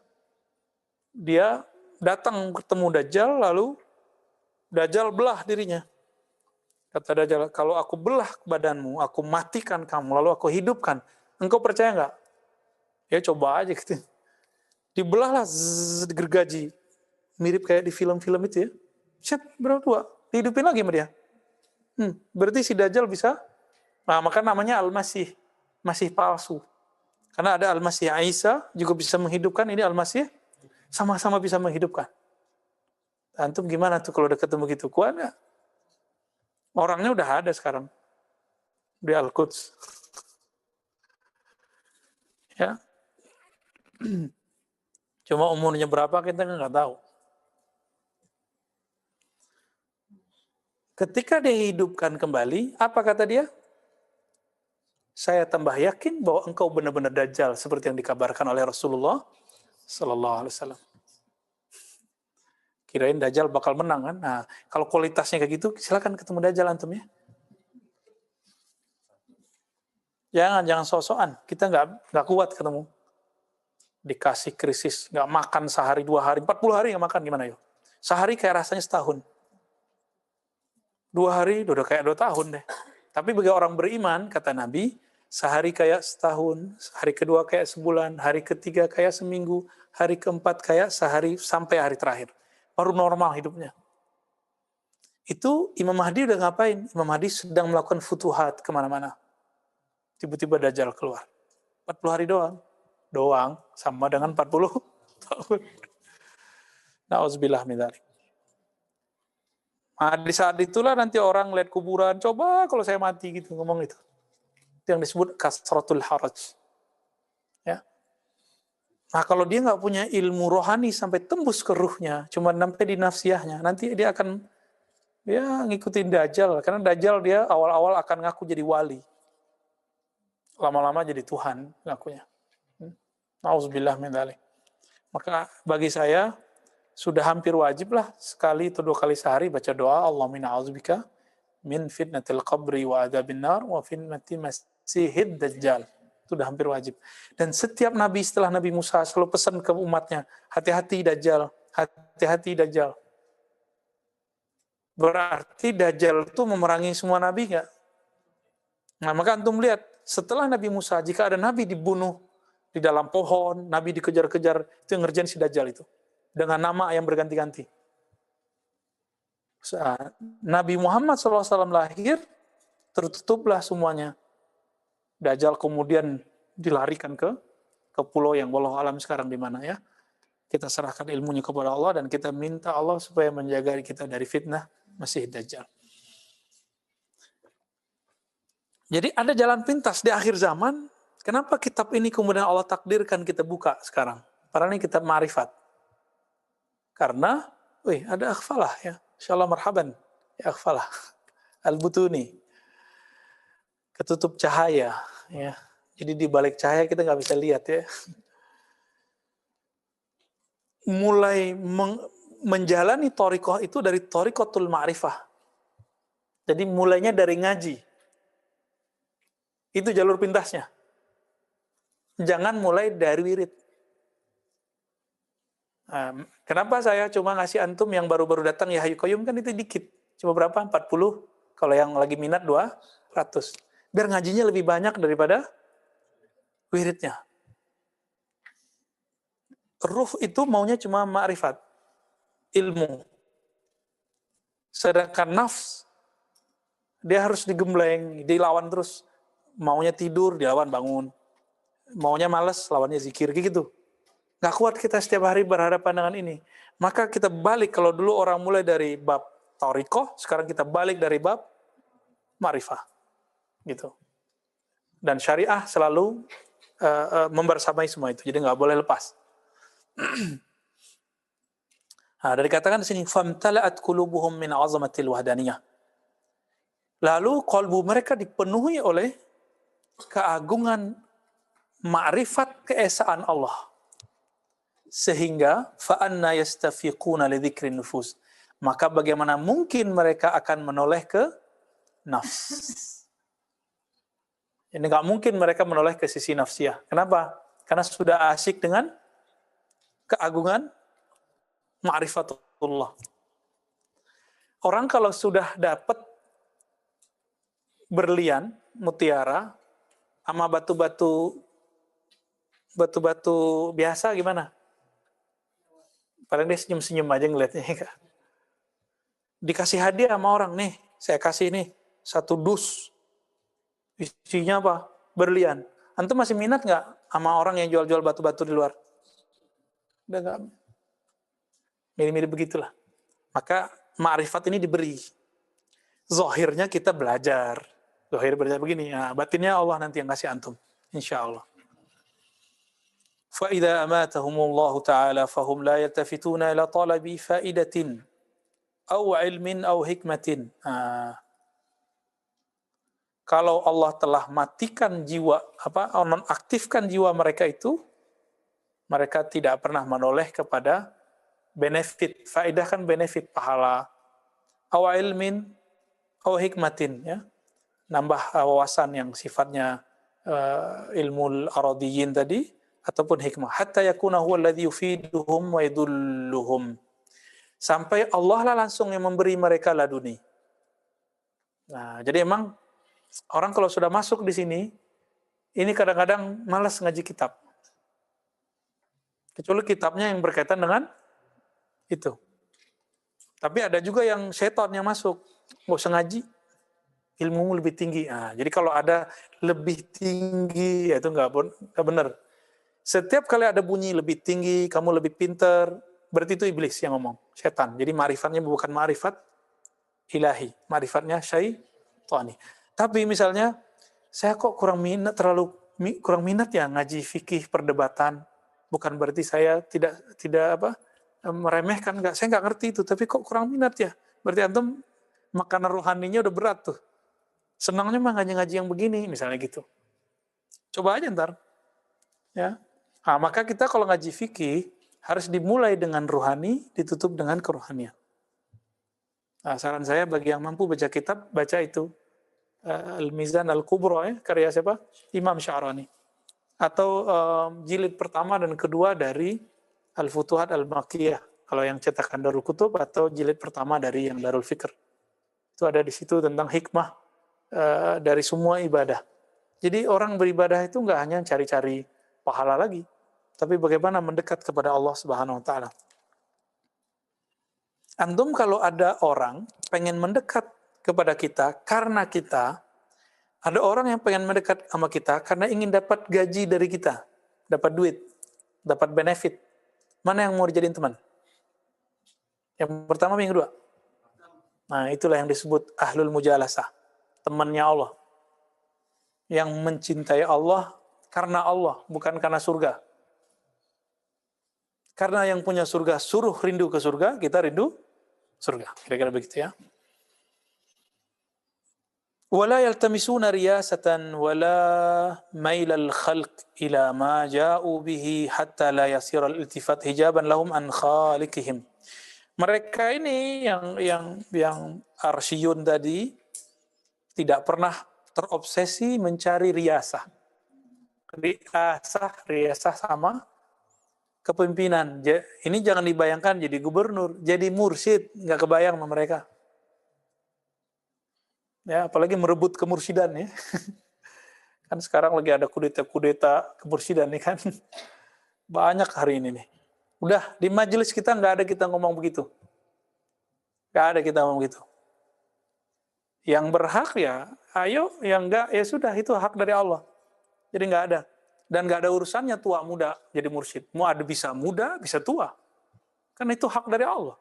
dia datang ketemu Dajjal, lalu Dajjal belah dirinya. Kata Dajjal, kalau aku belah badanmu, aku matikan kamu, lalu aku hidupkan, engkau percaya nggak? Ya coba aja gitu. Dibelahlah, gergaji. Mirip kayak di film-film itu ya. Set, berapa tua? Dihidupin lagi sama dia. Berarti si Dajjal bisa, nah maka namanya Al-Masih, Masih palsu. Karena ada Al-Masih Isa, juga bisa menghidupkan, ini Al-Masih, sama-sama bisa menghidupkan. Antum gimana tuh kalau udah ketemu gitu? Kuat nggak? Orangnya udah ada sekarang. Di Al-Quds. Ya. Cuma umurnya berapa kita nggak tahu. Ketika dia hidupkan kembali, apa kata dia? Saya tambah yakin bahwa engkau benar-benar Dajjal seperti yang dikabarkan oleh Rasulullah Sallallahu Alaihi Wasallam. Kirain Dajjal bakal menang kan? Nah, kalau kualitasnya kayak gitu, silakan ketemu Dajjal antum ya. Jangan sok-sokan. Kita nggak kuat ketemu. Dikasih krisis, nggak makan sehari 2 hari, 40 hari nggak makan gimana yuk? Sehari kayak rasanya setahun. 2 hari udah kayak 2 tahun deh. Tapi bagi orang beriman, kata Nabi, sehari kayak setahun, hari kedua kayak sebulan, hari ketiga kayak seminggu, hari keempat kayak sehari sampai hari terakhir. Baru normal hidupnya. Itu Imam Mahdi udah ngapain? Imam Mahdi sedang melakukan futuhat kemana-mana. Tiba-tiba Dajjal keluar. 40 hari doang. Doang sama dengan 40 tahun. Na'udzubillah min dzalik. Nah, di saat itulah nanti orang lihat kuburan, coba kalau saya mati gitu, ngomong itu. Itu yang disebut kasratul haraj. Ya. Nah, kalau dia nggak punya ilmu rohani sampai tembus ke ruhnya, cuma sampai di nafsiyahnya, nanti dia akan ya ngikutin Dajjal. Karena Dajjal dia awal-awal akan ngaku jadi wali. Lama-lama jadi Tuhan ngakunya. Na'udzubillah min dzalik. Maka bagi saya, sudah hampir wajib lah sekali atau 2 kali sehari baca doa Allahumma a'udzubika min fitnatil qabri wa adzabin nar wa fitnati masihid dajjal. Itu sudah hampir wajib. Dan setiap nabi setelah Nabi Musa selalu pesan ke umatnya, hati-hati Dajjal, hati-hati Dajjal. Berarti Dajjal itu memerangi semua nabi enggak? Nah, maka antum lihat, setelah Nabi Musa, jika ada nabi dibunuh di dalam pohon, nabi dikejar-kejar, itu yang ngerjain si Dajjal itu. Dengan nama yang berganti-ganti. Saat Nabi Muhammad SAW lahir, tertutuplah semuanya. Dajjal kemudian dilarikan ke pulau yang wallahu alam sekarang di mana ya. Kita serahkan ilmunya kepada Allah dan kita minta Allah supaya menjaga kita dari fitnah Masih Dajjal. Jadi ada jalan pintas di akhir zaman. Kenapa kitab ini kemudian Allah takdirkan kita buka sekarang? Karena ini kitab ma'rifat. Karena, ada akhfalah ya. Insyaallah marhaban. Ya akhfalah. Al-Butuni. Ketutup cahaya. Ya. Jadi di balik cahaya kita nggak bisa lihat ya. Mulai menjalani thariqah itu dari thariqatul ma'rifah. Jadi mulainya dari ngaji. Itu jalur pintasnya. jangan mulai dari wirid. Kenapa saya cuma ngasih antum yang baru-baru datang ya Hayyu Qayyum, kan itu dikit. Cuma berapa? 40. Kalau yang lagi minat 200. Biar ngajinya lebih banyak daripada wiridnya. Ruh itu maunya cuma ma'rifat, ilmu. Sedangkan nafs, dia harus digembleng, dilawan terus. Maunya tidur, dilawan bangun. Maunya malas, lawannya zikir, gitu. Nggak kuat kita setiap hari berhadapan dengan ini. Maka kita balik, kalau dulu orang mulai dari bab Thariqah, sekarang kita balik dari bab Ma'rifah. Gitu. Dan syariah selalu membersamai semua itu, jadi nggak boleh lepas. Nah, dari katakan di sini, famtala'at qulubuhum min 'azamatil wahdaniyah. Lalu kalbu mereka dipenuhi oleh keagungan ma'rifat keesaan Allah. Sehingga fa'anna yastafiquna li dzikrin nufus. Maka bagaimana mungkin mereka akan menoleh ke nafs? Ini nggak mungkin mereka menoleh ke sisi nafsiyah. Kenapa? Karena sudah asyik dengan keagungan ma'rifatullah. Orang kalau sudah dapat berlian, mutiara, sama batu-batu biasa gimana? Paling dia senyum-senyum aja ngeliatnya. Dikasih hadiah sama orang, nih, saya kasih nih, 1 dus. Isinya apa? Berlian. Antum masih minat nggak sama orang yang jual-jual batu-batu di luar? Udah nggak? Mirip-mirip begitulah. Maka ma'rifat ini diberi. Zahirnya kita belajar. Zahir belajar begini. Nah, batinnya Allah nanti yang kasih antum. Insya Allah. فَإِذَا أَمَاتَهُمُ اللَّهُ تَعَالَى فَهُمْ لَا يَلْتَفِتُونَ إِلَى طَلَبِ فَائِدَةٍ أَوْ عِلْمٍ أَوْ حِكْمَةٍ. Kalau Allah telah matikan jiwa, nonaktifkan jiwa mereka itu, mereka tidak pernah menoleh kepada benefit. Faedah kan benefit, pahala. Aw ilmin, aw hikmatin, ya. Nambah wawasan yang sifatnya ilmu al-aradiyin tadi, ataupun hikmah. Hatta yakuna huwa alladhi yufiduhum wa yadulluhum. Sampai Allah lah langsung yang memberi mereka laduni. Nah, jadi emang orang kalau sudah masuk di sini, ini kadang-kadang malas ngaji kitab. Kecuali kitabnya yang berkaitan dengan itu. Tapi ada juga yang setan yang masuk, nggak usah ngaji, ilmumu lebih tinggi. Nah, jadi kalau ada lebih tinggi, ya itu nggak benar. Setiap kali ada bunyi lebih tinggi, kamu lebih pintar, berarti itu iblis yang ngomong, setan. Jadi ma'rifatnya bukan ma'rifat ilahi, ma'rifatnya syaitani. Tapi misalnya, saya kok kurang minat ya ngaji fikih perdebatan. Bukan berarti saya tidak meremehkan, enggak. Saya nggak ngerti itu, tapi kok kurang minat ya. Berarti antum makanan rohaninya udah berat tuh. Senangnya mah ngaji yang begini, misalnya gitu. Coba aja ntar. Ya. Nah, maka kita kalau ngaji fikih harus dimulai dengan rohani, ditutup dengan kerohanian. Nah, saran saya bagi yang mampu baca kitab, baca itu. Al-Mizan Al-Kubra, ya, karya siapa? Imam Sya'rani. Atau jilid pertama dan kedua dari Al-Futuhat Al-Makkiyah. Kalau yang cetakan Darul Kutub, atau jilid pertama dari yang Darul Fikr. Itu ada di situ tentang hikmah dari semua ibadah. Jadi orang beribadah itu nggak hanya cari-cari pahala lagi, tapi bagaimana mendekat kepada Allah Subhanahu wa Ta'ala. Antum kalau ada orang pengen mendekat kepada kita karena kita, ada orang yang pengen mendekat sama kita karena ingin dapat gaji dari kita, dapat duit, dapat benefit. Mana yang mau dijadiin teman? Yang pertama, yang kedua? Nah, itulah yang disebut ahlul mujalasah, temannya Allah. Yang mencintai Allah karena Allah, bukan karena surga. Karena yang punya surga suruh rindu ke surga, kita rindu surga. Kira-kira begitu ya. ولا يلتمسون رياسة ولا ميل الخلق إلى ما جاءوا به حتى لا يصير الالتفات حجابا لهم عن خالقهم. Mereka ini yang arsyun tadi tidak pernah terobsesi mencari riasah. riasah sama kepemimpinan. Ini jangan dibayangkan jadi gubernur, jadi mursyid, nggak kebayang sama mereka. Ya, apalagi merebut kemursidan ya. Kan sekarang lagi ada kudeta kemursidan nih kan. Banyak hari ini nih. Udah, di majelis kita nggak ada kita ngomong begitu. Nggak ada kita ngomong begitu. Yang berhak ya, ayo. Yang enggak, ya sudah, itu hak dari Allah. Jadi nggak ada. Dan nggak ada urusannya tua muda jadi mursyid. Mau ada bisa muda, bisa tua. Kan itu hak dari Allah.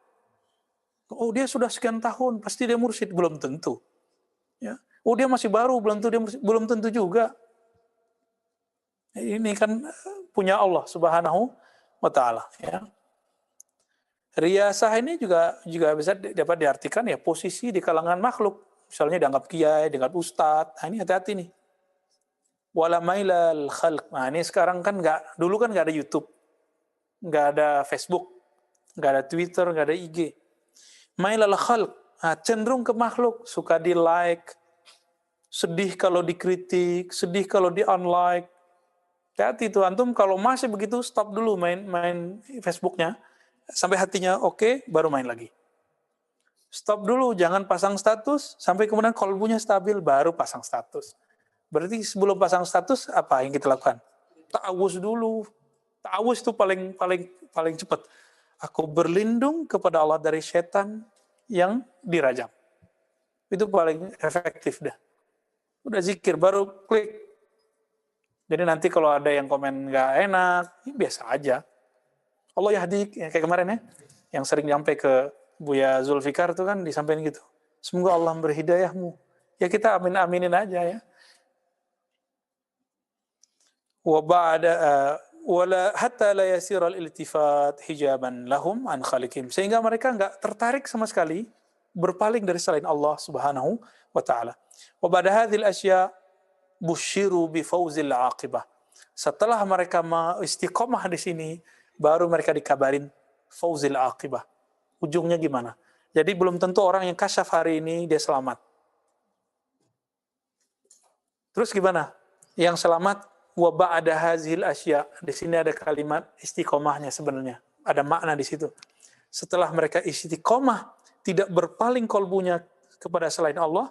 Oh, dia sudah sekian tahun, pasti dia mursyid. Belum tentu. Ya. Oh, dia masih baru, belum tentu dia mursyid. Belum tentu juga. Ini kan punya Allah Subhanahu wa ta'ala. Ya. Riyasah ini juga bisa dapat diartikan ya posisi di kalangan makhluk. Misalnya dianggap kiai, dianggap ustadz. Nah, ini hati-hati nih. Wala mailal khalq. Nah, ini sekarang kan dulu kan nggak ada YouTube, nggak ada Facebook, nggak ada Twitter, nggak ada IG. Mailal khalq. Nah, cenderung ke makhluk, suka di like, sedih kalau dikritik, sedih kalau di unlike. Hati-hati tuh, antum kalau masih begitu stop dulu main Facebooknya, sampai hatinya oke, baru main lagi. Stop dulu, jangan pasang status, sampai kemudian kolbunya stabil, baru pasang status. Berarti sebelum pasang status, apa yang kita lakukan? Ta'awuz dulu. Ta'awuz itu paling cepat. Aku berlindung kepada Allah dari setan yang dirajam. Itu paling efektif dah. Udah zikir, baru klik. Jadi nanti kalau ada yang komen nggak enak, ya biasa aja. Allah yahdik, ya kayak kemarin ya, yang sering nyampe ke Buya Zulfikar itu kan disampaikan gitu. Semoga Allah memberi hidayahmu. Ya kita aminin aja ya. Wa ba'da wala hatta la yasira al-iltifat hijaban lahum an khaliqihim. Sehingga mereka enggak tertarik sama sekali berpaling dari selain Allah Subhanahu wa taala. Wa ba'da hadhil asya busyiru bi fawzil aqibah. Setelah mereka istiqomah di sini, baru mereka dikabarin fauzil aqibah. Ujungnya gimana? Jadi belum tentu orang yang kasyaf hari ini dia selamat. Terus gimana? Yang selamat wa ba'da hazil asya. Di sini ada kalimat istiqomahnya sebenarnya. Ada makna di situ. Setelah mereka istiqomah, tidak berpaling kolbunya kepada selain Allah,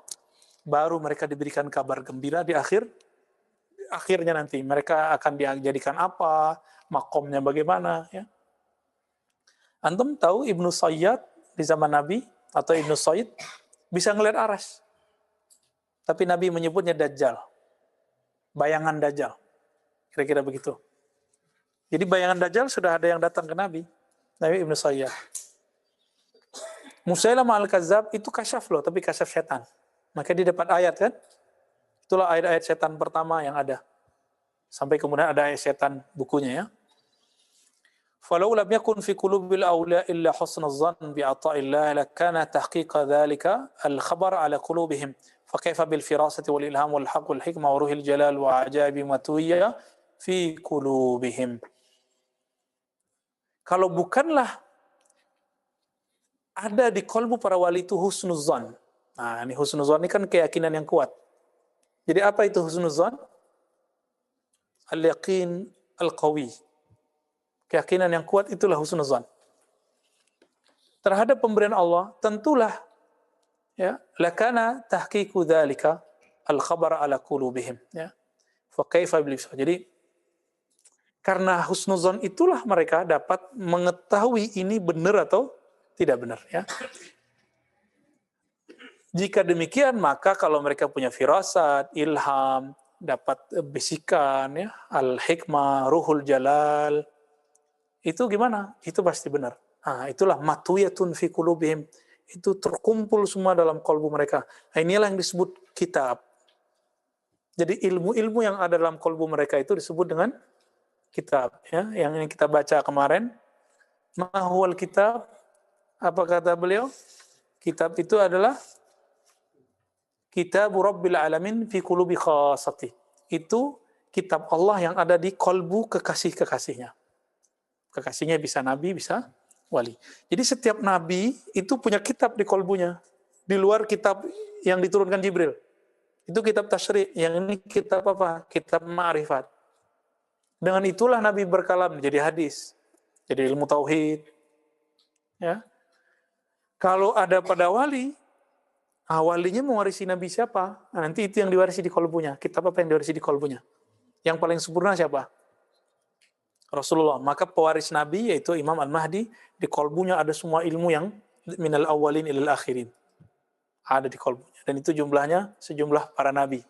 baru mereka diberikan kabar gembira di akhirnya nanti. Mereka akan dijadikan apa, makomnya bagaimana. Ya. Antum tahu Ibnu Sayyad di zaman Nabi, atau Ibnu Sayyid, bisa ngelihat aras. Tapi Nabi menyebutnya Dajjal. Bayangan Dajjal. Kira-kira begitu. Jadi bayangan Dajjal sudah ada yang datang ke Nabi. Nabi Ibnu Sayyad. Musailamah al-Kazzab itu kasyaf loh, tapi kasyaf setan. Maka dia dapat ayat kan? Itulah ayat-ayat setan pertama yang ada. Sampai kemudian ada ayat setan bukunya ya. Falau lam yakun fi qulubil awliya illa husnul dhann bi ata'illah lakana tahqiqa dhalika al-khabar ala qulubihim. Fa kaifa bil firasati wal ilham wal haqq wal hikmah wa ruhil jalal wa ajabi matuyya fi qulubihim. Kalau bukanlah ada di kolbu para wali itu husnuzan. Nah, ini husnuzan ini kan keyakinan yang kuat. Jadi apa itu husnuzan? Al-yaqin al-qawi. Keyakinan yang kuat itulah husnuzan. Terhadap pemberian Allah, tentulah ya, lakana tahqiqu dzalika al-khabar ala qulubihim, ya. Fa kaifa bil. Jadi karena husnuzan itulah mereka dapat mengetahui ini benar atau tidak benar ya. Jika demikian maka kalau mereka punya firasat, ilham, dapat bisikan ya, al-hikmah, ruhul jalal, itu gimana? Itu pasti benar. Nah, itulah matuyatun fi qulubihim. Itu terkumpul semua dalam kalbu mereka. Nah, inilah yang disebut kitab. Jadi ilmu-ilmu yang ada dalam kalbu mereka itu disebut dengan kitab ya, yang ini kita baca kemarin. Ma huwal kitab? Apa kata beliau? Kitab itu adalah Kitab Rabbil Alamin fi qulubi khasati. Itu kitab Allah yang ada di kolbu kekasih-kekasihnya. Kekasihnya bisa nabi, bisa wali. Jadi setiap nabi itu punya kitab di kolbunya. Di luar kitab yang diturunkan Jibril. Itu kitab tasyri'. Yang ini kitab apa? Kitab ma'rifat. Dengan itulah Nabi berkalam jadi hadis, jadi ilmu tauhid. Ya. Kalau ada pada wali, walinya mewarisi Nabi siapa? Nah, nanti itu yang diwarisi di kolbunya. Kitab apa yang diwarisi di kolbunya? Yang paling sempurna siapa? Rasulullah. Maka pewaris Nabi yaitu Imam Al-Mahdi, di kolbunya ada semua ilmu yang minal awalin ilal akhirin. Ada di kolbunya. Dan itu jumlahnya sejumlah para nabi.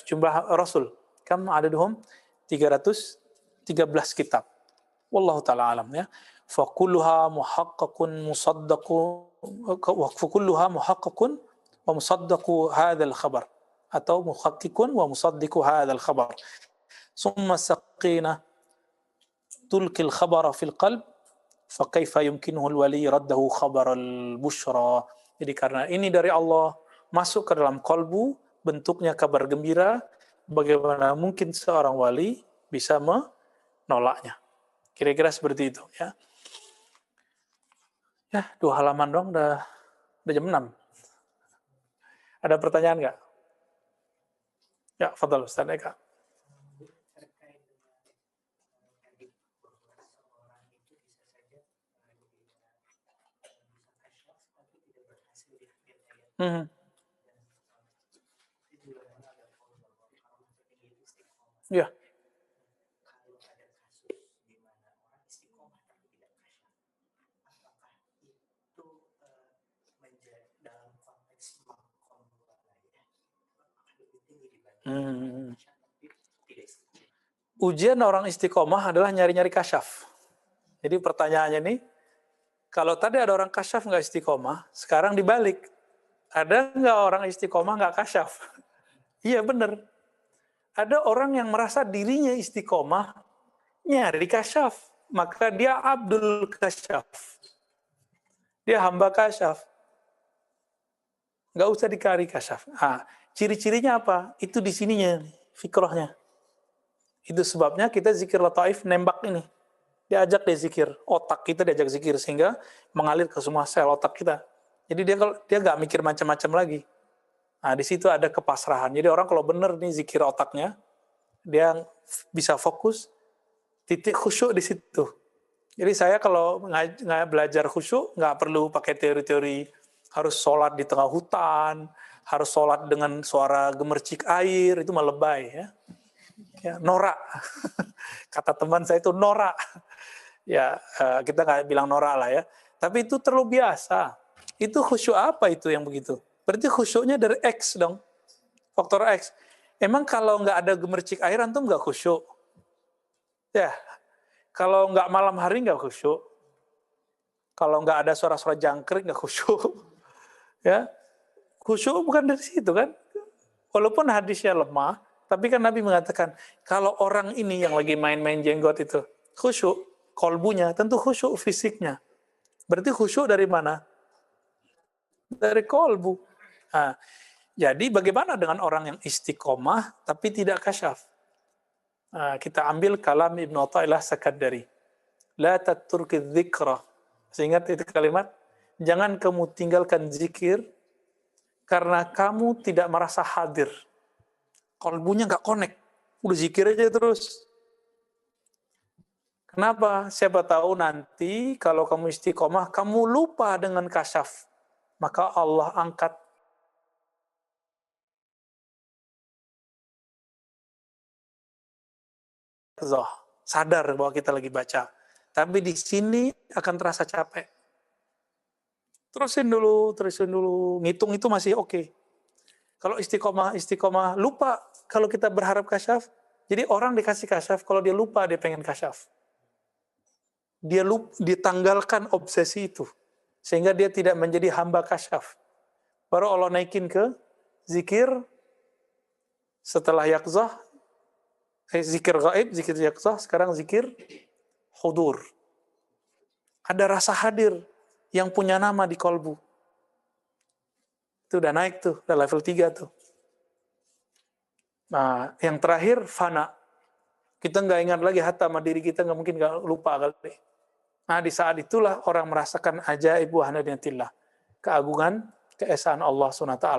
Jumlah Rasul. Kam adaduhum 313 kitab. Wallahu ta'ala alam ya. Fakulluha muhaqqaqun wa musaddaqu hadzal khabar atau muhaqqiqun wa musaddiqu hadzal khabar. Summa saqina tulqil khabara fil qalb fa kaifa yumkinuhu al-wali raddahu khabaral busyra. Jadi karena ini dari Allah masuk ke dalam kolbu bentuknya kabar gembira, bagaimana mungkin seorang wali bisa menolaknya. Kira-kira seperti itu ya. Ya, 2 halaman dong udah jam 6. Ada pertanyaan nggak? Ya, fadhal Ustaz Eka. Ya. Ujian orang istiqomah adalah nyari-nyari kasyaf. Jadi pertanyaannya nih, kalau tadi ada orang kasyaf nggak istiqomah, sekarang dibalik. Ada nggak orang istiqomah nggak kasyaf? Iya benar. Ada orang yang merasa dirinya istiqomah, nyari kasyaf. Maka dia abdul kasyaf. Dia hamba kasyaf. Nggak usah dicari kasyaf. Ciri-cirinya apa? Itu di sininya, fikrahnya. Itu sebabnya kita zikir lataif nembak ini. Diajak dia zikir. Otak kita diajak zikir sehingga mengalir ke semua sel otak kita. Jadi dia nggak mikir macam-macam lagi. Nah, di situ ada kepasrahan. Jadi orang kalau benar nih zikir otaknya, dia bisa fokus, titik khusyuk di situ. Jadi saya kalau nggak belajar khusyuk, nggak perlu pakai teori-teori harus sholat di tengah hutan, harus sholat dengan suara gemercik air, itu mah lebay ya. Ya, norak. Kata teman saya itu norak. Ya, kita nggak bilang norak lah ya. Tapi itu terlalu biasa. Itu khusyuk apa itu yang begitu? Berarti khusyuknya dari X dong. Faktor X. Emang kalau nggak ada gemercik air, antum nggak khusyuk? Ya. Kalau nggak malam hari nggak khusyuk. Kalau nggak ada suara-suara jangkrik nggak khusyuk. Ya. Khusyuk bukan dari situ kan? Walaupun hadisnya lemah, tapi kan Nabi mengatakan, kalau orang ini yang lagi main-main jenggot itu, khusyuk, kolbunya, tentu khusyuk fisiknya. Berarti khusyuk dari mana? Dari kolbu. Nah, jadi bagaimana dengan orang yang istiqomah, tapi tidak kasyaf? Nah, kita ambil kalam Ibnu Athaillah Sakandari. La tatturki dzikra. Ingat itu kalimat? Jangan kamu tinggalkan zikir, karena kamu tidak merasa hadir. Kolbunya nggak connect. Udah zikir aja terus. Kenapa? Siapa tahu nanti kalau kamu istiqomah, kamu lupa dengan kasyaf. Maka Allah angkat sadar bahwa kita lagi baca. Tapi di sini akan terasa capek. Terusin dulu. Ngitung itu masih oke. Kalau istiqomah lupa kalau kita berharap kasyaf. Jadi orang dikasih kasyaf, kalau dia lupa dia pengen kasyaf. Dia ditanggalkan obsesi itu. Sehingga dia tidak menjadi hamba kasyaf. Baru Allah naikin ke zikir setelah yakzah, zikir gaib, zikir yakzah, sekarang zikir hudur. Ada rasa hadir yang punya nama di kolbu. Itu udah naik tuh, udah level 3 tuh. Nah, yang terakhir fana. Kita nggak ingat lagi hatta sama diri kita, nggak mungkin nggak lupa kali. Nah, di saat itulah orang merasakan ajaib wahdaniyatillah, keagungan, keesaan Allah SWT.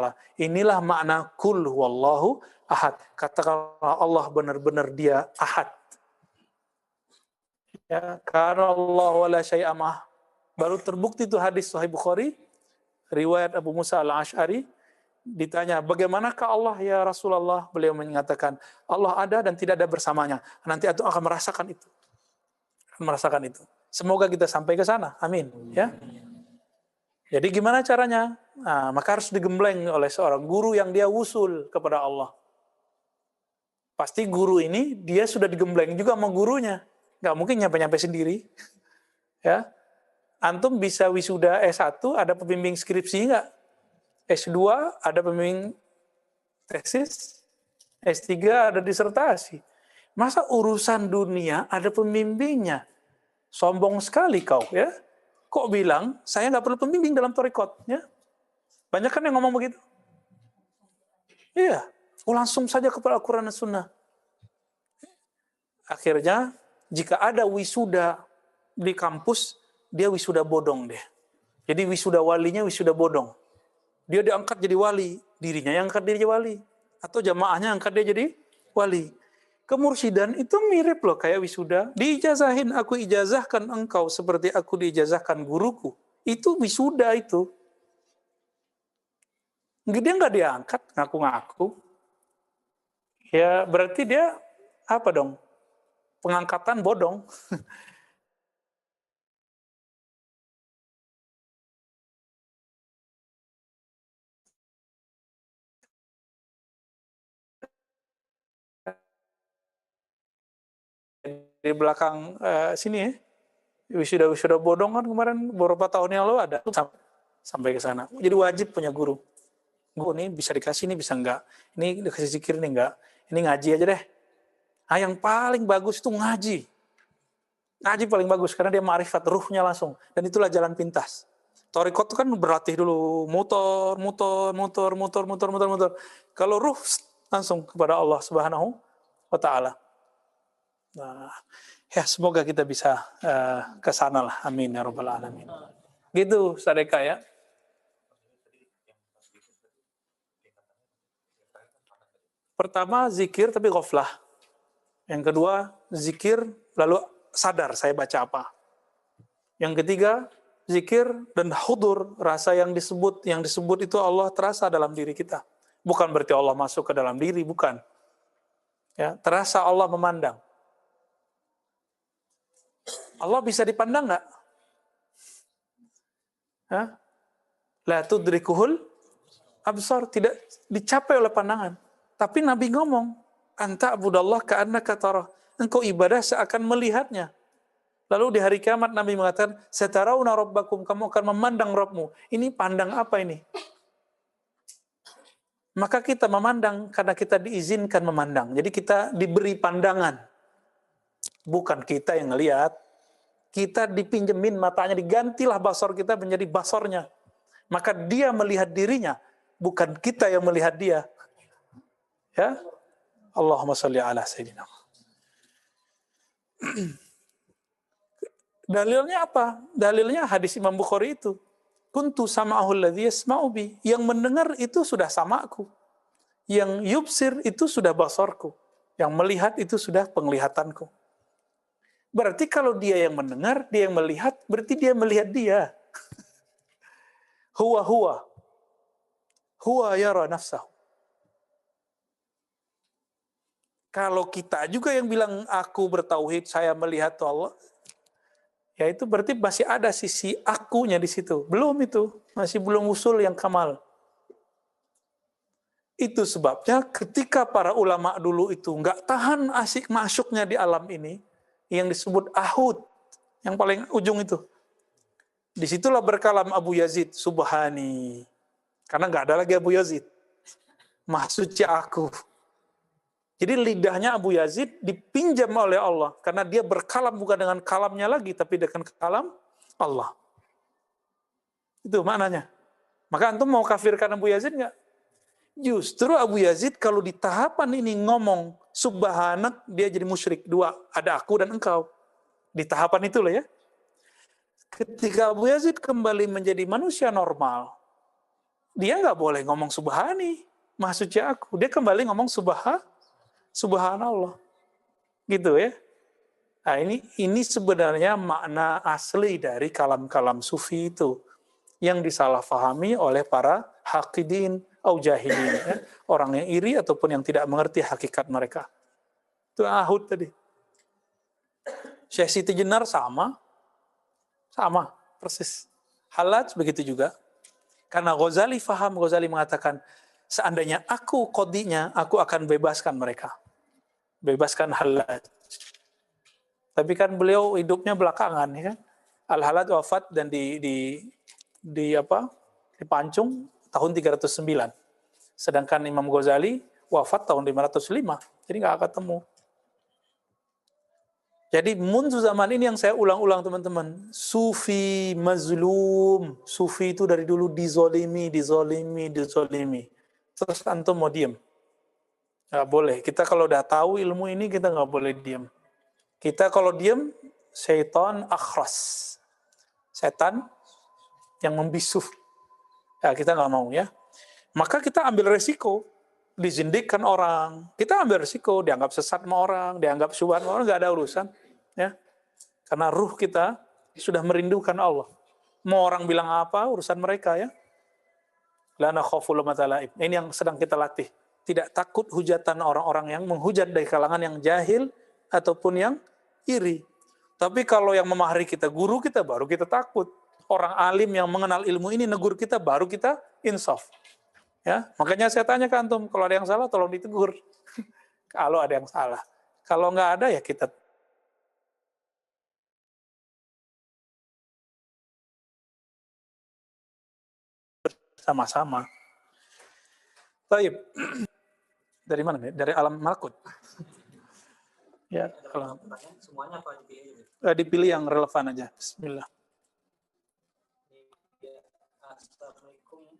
Inilah makna kul wallahu ahad. Katakanlah Allah benar-benar dia ahad. Ya, karena Allah wala syai'a ma'ah. Baru terbukti itu hadis Sahih Bukhari, riwayat Abu Musa al-Ash'ari, ditanya, bagaimanakah Allah ya Rasulullah? Beliau mengatakan, Allah ada dan tidak ada bersamanya. Nanti antum akan merasakan itu. Akan merasakan itu. Semoga kita sampai ke sana. Amin. Ya. Jadi gimana caranya? Nah, maka harus digembleng oleh seorang guru yang dia wusul kepada Allah. Pasti guru ini dia sudah digembleng juga sama gurunya. Nggak mungkin nyampe-nyampe sendiri. Ya. Antum bisa wisuda S1, ada pembimbing skripsi nggak? S2 ada pembimbing tesis, S3 ada disertasi. Masa urusan dunia ada pembimbingnya? Sombong sekali kau, ya. Kok bilang, saya nggak perlu pembimbing dalam thariqat, ya? Banyak kan yang ngomong begitu? Iya, langsung saja kepada Al-Quran dan Sunnah. Akhirnya, jika ada wisuda di kampus, dia wisuda bodong deh. Jadi wisuda walinya wisuda bodong. Dia diangkat jadi wali, dirinya yang angkat dia jadi wali. Atau jamaahnya angkat dia jadi wali. Kemursidan itu mirip loh kayak wisuda. Diijazahin, aku ijazahkan engkau seperti aku diijazahkan guruku. Itu wisuda itu. Dia nggak diangkat, ngaku-ngaku. Ya berarti dia apa dong? Pengangkatan bodong. Di belakang sini ya, wisuda bodong kan kemarin beberapa tahun yang lalu ada sampai ke sana. Jadi wajib punya guru. Guru ini bisa dikasih, ini bisa enggak. Ini dikasih zikir, ini enggak. Ini ngaji aja deh. Nah, yang paling bagus itu ngaji. Ngaji paling bagus karena dia ma'rifat ruhnya langsung. Dan itulah jalan pintas. Thariqat itu kan berlatih dulu, muter. Kalau ruh langsung kepada Allah Subhanahu wa Ta'ala. Nah, ya semoga kita bisa ke sana lah. Amin ya rabbal alamin. Gitu Sadeka ya. Pertama zikir tapi ghaflah. Yang kedua zikir lalu sadar saya baca apa. Yang ketiga zikir dan hudur, rasa yang disebut itu Allah terasa dalam diri kita. Bukan berarti Allah masuk ke dalam diri, bukan. Ya, terasa Allah memandang. Allah bisa dipandang nggak? La tudrikuhul absar, tidak dicapai oleh pandangan. Tapi Nabi ngomong, anta abudallah ka'annaka tarah. Engkau ibadah seakan melihatnya. Lalu di hari kiamat Nabi mengatakan, satarawna rabbakum, kamu akan memandang Rabbmu. Ini pandang apa ini? Maka kita memandang karena kita diizinkan memandang. Jadi kita diberi pandangan. Bukan kita yang ngelihat. Kita dipinjemin matanya, digantilah basor kita menjadi basornya. Maka dia melihat dirinya, bukan kita yang melihat dia. Ya, Allahumma sholli ala sayyidina. Dalilnya apa? Dalilnya hadis Imam Bukhari itu. Kuntu sama'ahul ladzi yasma'u bi. Yang mendengar itu sudah samaku. Yang yubsir itu sudah basorku. Yang melihat itu sudah penglihatanku. Berarti kalau dia yang mendengar, dia yang melihat, berarti dia melihat dia. Huwa yara nafsahu. Kalau kita juga yang bilang aku bertauhid, saya melihat Allah, ya itu berarti masih ada sisi akunya di situ. Belum itu, masih belum usul yang kamal. Itu sebabnya ketika para ulama dulu itu nggak tahan asik masuknya di alam ini, yang disebut ahud, yang paling ujung itu. Disitulah berkalam Abu Yazid Subhani. Karena nggak ada lagi Abu Yazid. Maksudnya aku. Jadi lidahnya Abu Yazid dipinjam oleh Allah. Karena dia berkalam bukan dengan kalamnya lagi, tapi dengan kalam Allah. Itu maknanya. Maka antum mau kafirkan Abu Yazid nggak? Justru Abu Yazid kalau di tahapan ini ngomong subhanak, dia jadi musyrik. Dua, ada aku dan engkau. Di tahapan itulah ya. Ketika Abu Yazid kembali menjadi manusia normal, dia nggak boleh ngomong subhani, maksudnya aku. Dia kembali ngomong subhanallah. Gitu ya. Nah, ini sebenarnya makna asli dari kalam-kalam sufi itu yang disalahfahami oleh para haqidin au jahilin, ya. Orang yang iri ataupun yang tidak mengerti hakikat mereka. Itu ahud tadi. Syekh Siti Jenar sama persis. Hallaj begitu juga. Karena Ghazali mengatakan, seandainya aku qadhinya, aku akan bebaskan mereka. Bebaskan Hallaj. Tapi kan beliau hidupnya belakangan, ya kan? Al-Hallaj wafat dan dipancung tahun 309. Sedangkan Imam Ghazali wafat tahun 505. Jadi nggak ketemu. Jadi mundu zaman ini yang saya ulang-ulang teman-teman. Sufi mazlum. Sufi itu dari dulu dizolimi. Terus antum mau diem? Nggak boleh. Kita kalau udah tahu ilmu ini, kita nggak boleh diem. Kita kalau diem, syaitan akhras. Setan yang membisu. Ya, kita nggak mau ya. Maka kita ambil resiko. Dizindikkan orang. Kita ambil resiko. Dianggap sesat sama orang. Dianggap syubhat sama orang. Nggak ada urusan. Ya. Karena ruh kita sudah merindukan Allah. Mau orang bilang apa, urusan mereka ya. Lana khawful matalaib. Ini yang sedang kita latih. Tidak takut hujatan orang-orang yang menghujat dari kalangan yang jahil ataupun yang iri. Tapi kalau yang memahari kita, guru kita, baru kita takut. Orang alim yang mengenal ilmu ini negur kita, baru kita insaf. Ya, makanya saya tanya ke antum, kalau ada yang salah tolong ditegur. Kalau ada yang salah. Kalau nggak ada ya kita sama-sama. Baik. Dari mana nih? Dari alam malakut. Ya, kalau semuanya apa dipilih? Dipilih yang relevan aja. Bismillah. Assalamualaikum,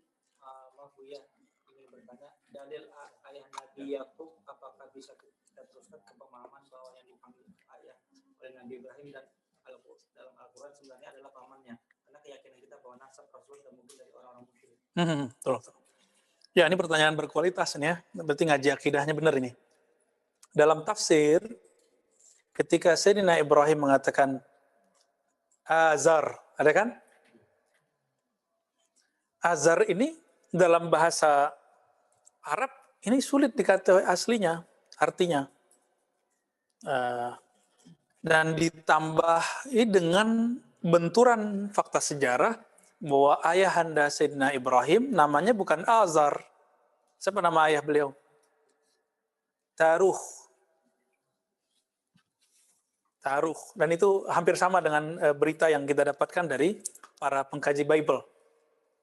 Mas Buya. Ingin bertanya, dalil ayah Nabi Yakub apakah bisa kita teruskan ke pemahaman bahwa yang dipanggil ayah oleh Nabi Ibrahim dan dalam Al-Quran sebenarnya adalah pamannya? Karena keyakinan kita bahwa nasab Rasul tidak mungkin dari orang-orang musyrik. Betul. Ya, ini pertanyaan berkualitas nih ya. Berarti ngaji akidahnya benar ini. Dalam tafsir, ketika Sayyidina Ibrahim mengatakan Azar, ada kan? Azar ini dalam bahasa Arab ini sulit dikatakan aslinya, artinya. Dan ditambah dengan benturan fakta sejarah bahwa ayahanda Sayyidina Ibrahim namanya bukan Azar. Siapa nama ayah beliau? Taruh. Dan itu hampir sama dengan berita yang kita dapatkan dari para pengkaji Bible.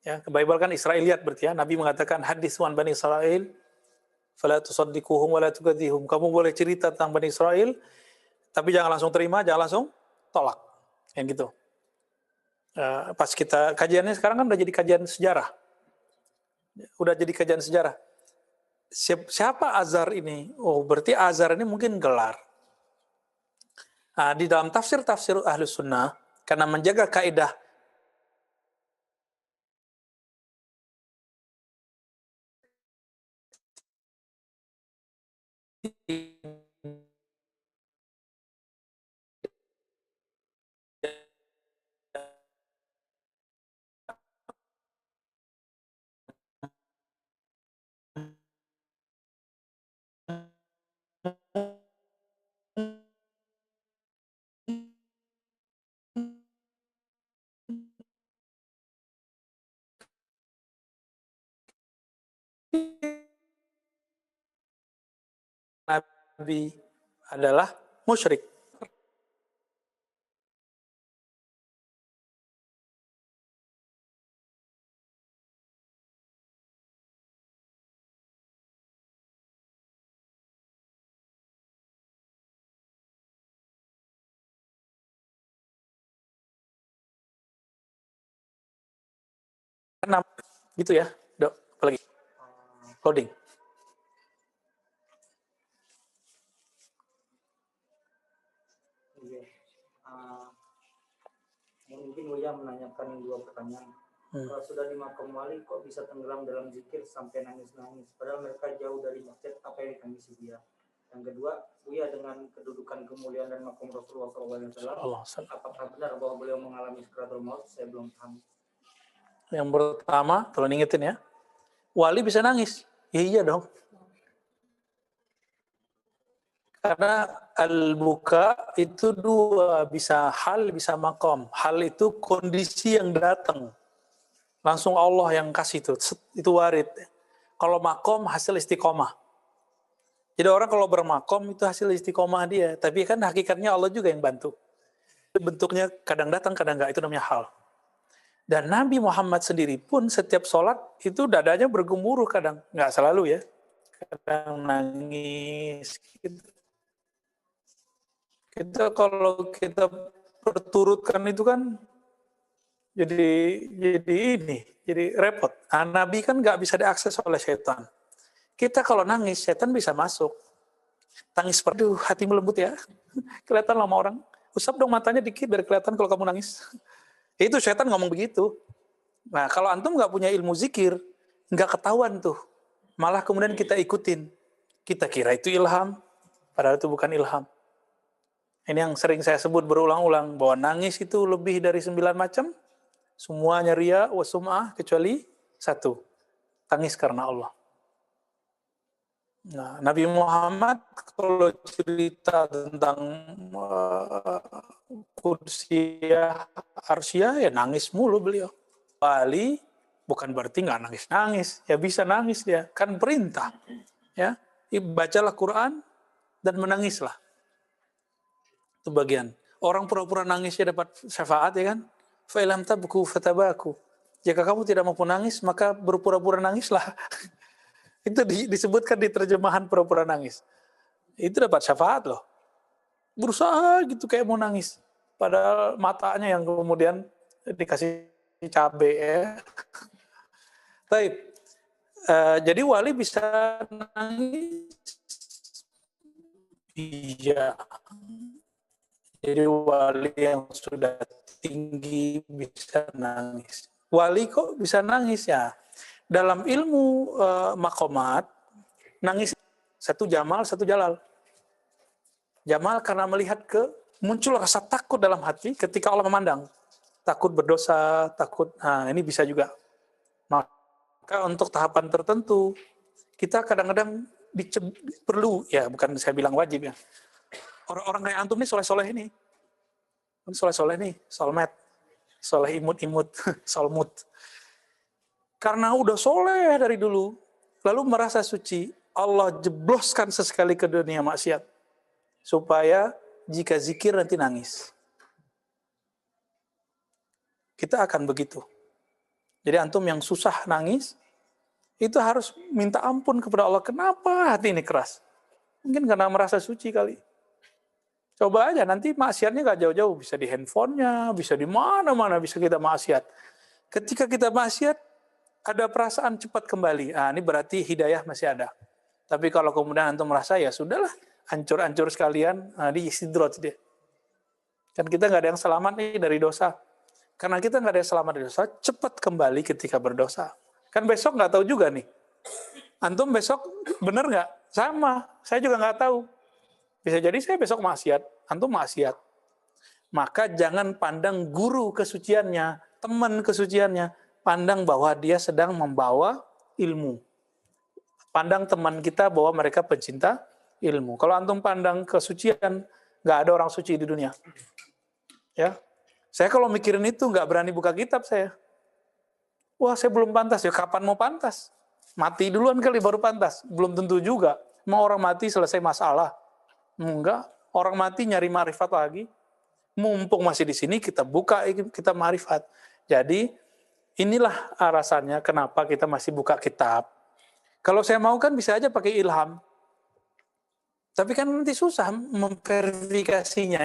Ya, Bible kan Israiliyat berarti ya. Nabi mengatakan hadis wan Bani Israel fala tusaddiquhum wa la tukadzihum. Kamu boleh cerita tentang Bani Israel, tapi jangan langsung terima, jangan langsung tolak. Yang gitu. Pas kita kajiannya sekarang kan udah jadi kajian sejarah. Siapa Azar ini? Oh, berarti Azar ini mungkin gelar. Nah, di dalam tafsir Ahlus Sunnah, karena menjaga kaidah Nabi adalah musyrik. Gitu ya, Dok. Apalagi loading. Mungkin Buya menanyakan dua pertanyaan. Kalau sudah di makam wali kok bisa tenggelam dalam zikir sampai nangis-nangis? Padahal mereka jauh dari masjid, apa yang ditangisi dia? Yang kedua, Buya dengan kedudukan kemuliaan dan makom Rasulullah SAW, apakah benar bahwa beliau mengalami sakratul maut? Saya belum paham. Yang pertama, kalau ingetin ya, wali bisa nangis. Ya, iya dong. Karena al-buka itu dua, bisa hal, bisa makom. Hal itu kondisi yang datang. Langsung Allah yang kasih itu warid. Kalau makom hasil istiqomah. Jadi orang kalau bermakom itu hasil istiqomah dia. Tapi kan hakikatnya Allah juga yang bantu. Bentuknya kadang datang, kadang enggak. Itu namanya hal. Dan Nabi Muhammad sendiri pun setiap sholat itu dadanya bergemuruh kadang. Enggak selalu ya. Kadang nangis. Kita kalau kita perturutkan itu kan jadi repot. Nah, Nabi kan nggak bisa diakses oleh setan. Kita kalau nangis, setan bisa masuk. Tangis, aduh hatimu lembut ya. Kelihatan lama orang. Usap dong matanya dikit biar kelihatan kalau kamu nangis. Itu setan ngomong begitu. Nah, kalau antum nggak punya ilmu zikir, nggak ketahuan tuh. Malah kemudian kita ikutin. Kita kira itu ilham, padahal itu bukan ilham. Ini yang sering saya sebut berulang-ulang, bahwa nangis itu lebih dari 9 macam, semuanya riya wa sum'ah, kecuali satu, tangis karena Allah. Nah, Nabi Muhammad kalau cerita tentang kudsiyah, arsyah, ya nangis mulu beliau. Wali bukan berarti nggak nangis-nangis, ya bisa nangis dia, kan perintah. Ya, bacalah Quran dan menangislah. Itu bagian. Orang pura-pura nangisnya dapat syafaat ya kan? Fa ilam tabku fatabaku. Jika kamu tidak mampu nangis, maka berpura-pura nangislah. Itu disebutkan di terjemahan pura-pura nangis. Itu dapat syafaat loh. Berusaha gitu kayak mau nangis. Padahal matanya yang kemudian dikasih cabai ya. Baik. Jadi wali bisa nangis. Iya. Jadi wali yang sudah tinggi bisa nangis. Wali kok bisa nangis ya? Dalam ilmu makomat, nangis satu jamal, satu jalal. Jamal karena melihat muncul rasa takut dalam hati ketika Allah memandang. Takut berdosa, takut, nah ini bisa juga. Maka untuk tahapan tertentu, kita kadang-kadang perlu, ya bukan saya bilang wajib ya. Orang-orang kayak antum nih soleh-soleh ini. Soleh-soleh nih, solmet. Soleh imut-imut, solmut. Karena udah soleh dari dulu, lalu merasa suci, Allah jebloskan sesekali ke dunia maksiat. Supaya jika zikir nanti nangis. Kita akan begitu. Jadi antum yang susah nangis, itu harus minta ampun kepada Allah. Kenapa hati ini keras? Mungkin karena merasa suci kali. Coba aja, nanti maksiatnya gak jauh-jauh. Bisa di handphonenya, bisa di mana-mana bisa kita maksiat. Ketika kita maksiat, ada perasaan cepat kembali. Nah, ini berarti hidayah masih ada. Tapi kalau kemudian antum merasa, ya sudahlah, hancur-hancur sekalian, nah, di istidroj dia. Kan kita gak ada yang selamat nih dari dosa. Karena kita gak ada yang selamat dari dosa, cepat kembali ketika berdosa. Kan besok gak tahu juga nih. Antum besok bener gak? Sama, saya juga gak tahu. Bisa jadi saya besok maksiat, antum maksiat. Maka jangan pandang guru kesuciannya, teman kesuciannya. Pandang bahwa dia sedang membawa ilmu. Pandang teman kita bahwa mereka pencinta ilmu. Kalau antum pandang kesucian, nggak ada orang suci di dunia. Ya, saya kalau mikirin itu nggak berani buka kitab saya. Wah, saya belum pantas ya. Kapan mau pantas? Mati duluan kali baru pantas. Belum tentu juga. Mau orang mati selesai masalah. Enggak, orang mati nyari ma'rifat lagi. Mumpung masih di sini, kita buka, kita ma'rifat. Jadi, inilah alasannya kenapa kita masih buka kitab. Kalau saya mau kan bisa aja pakai ilham. Tapi kan nanti susah memverifikasinya.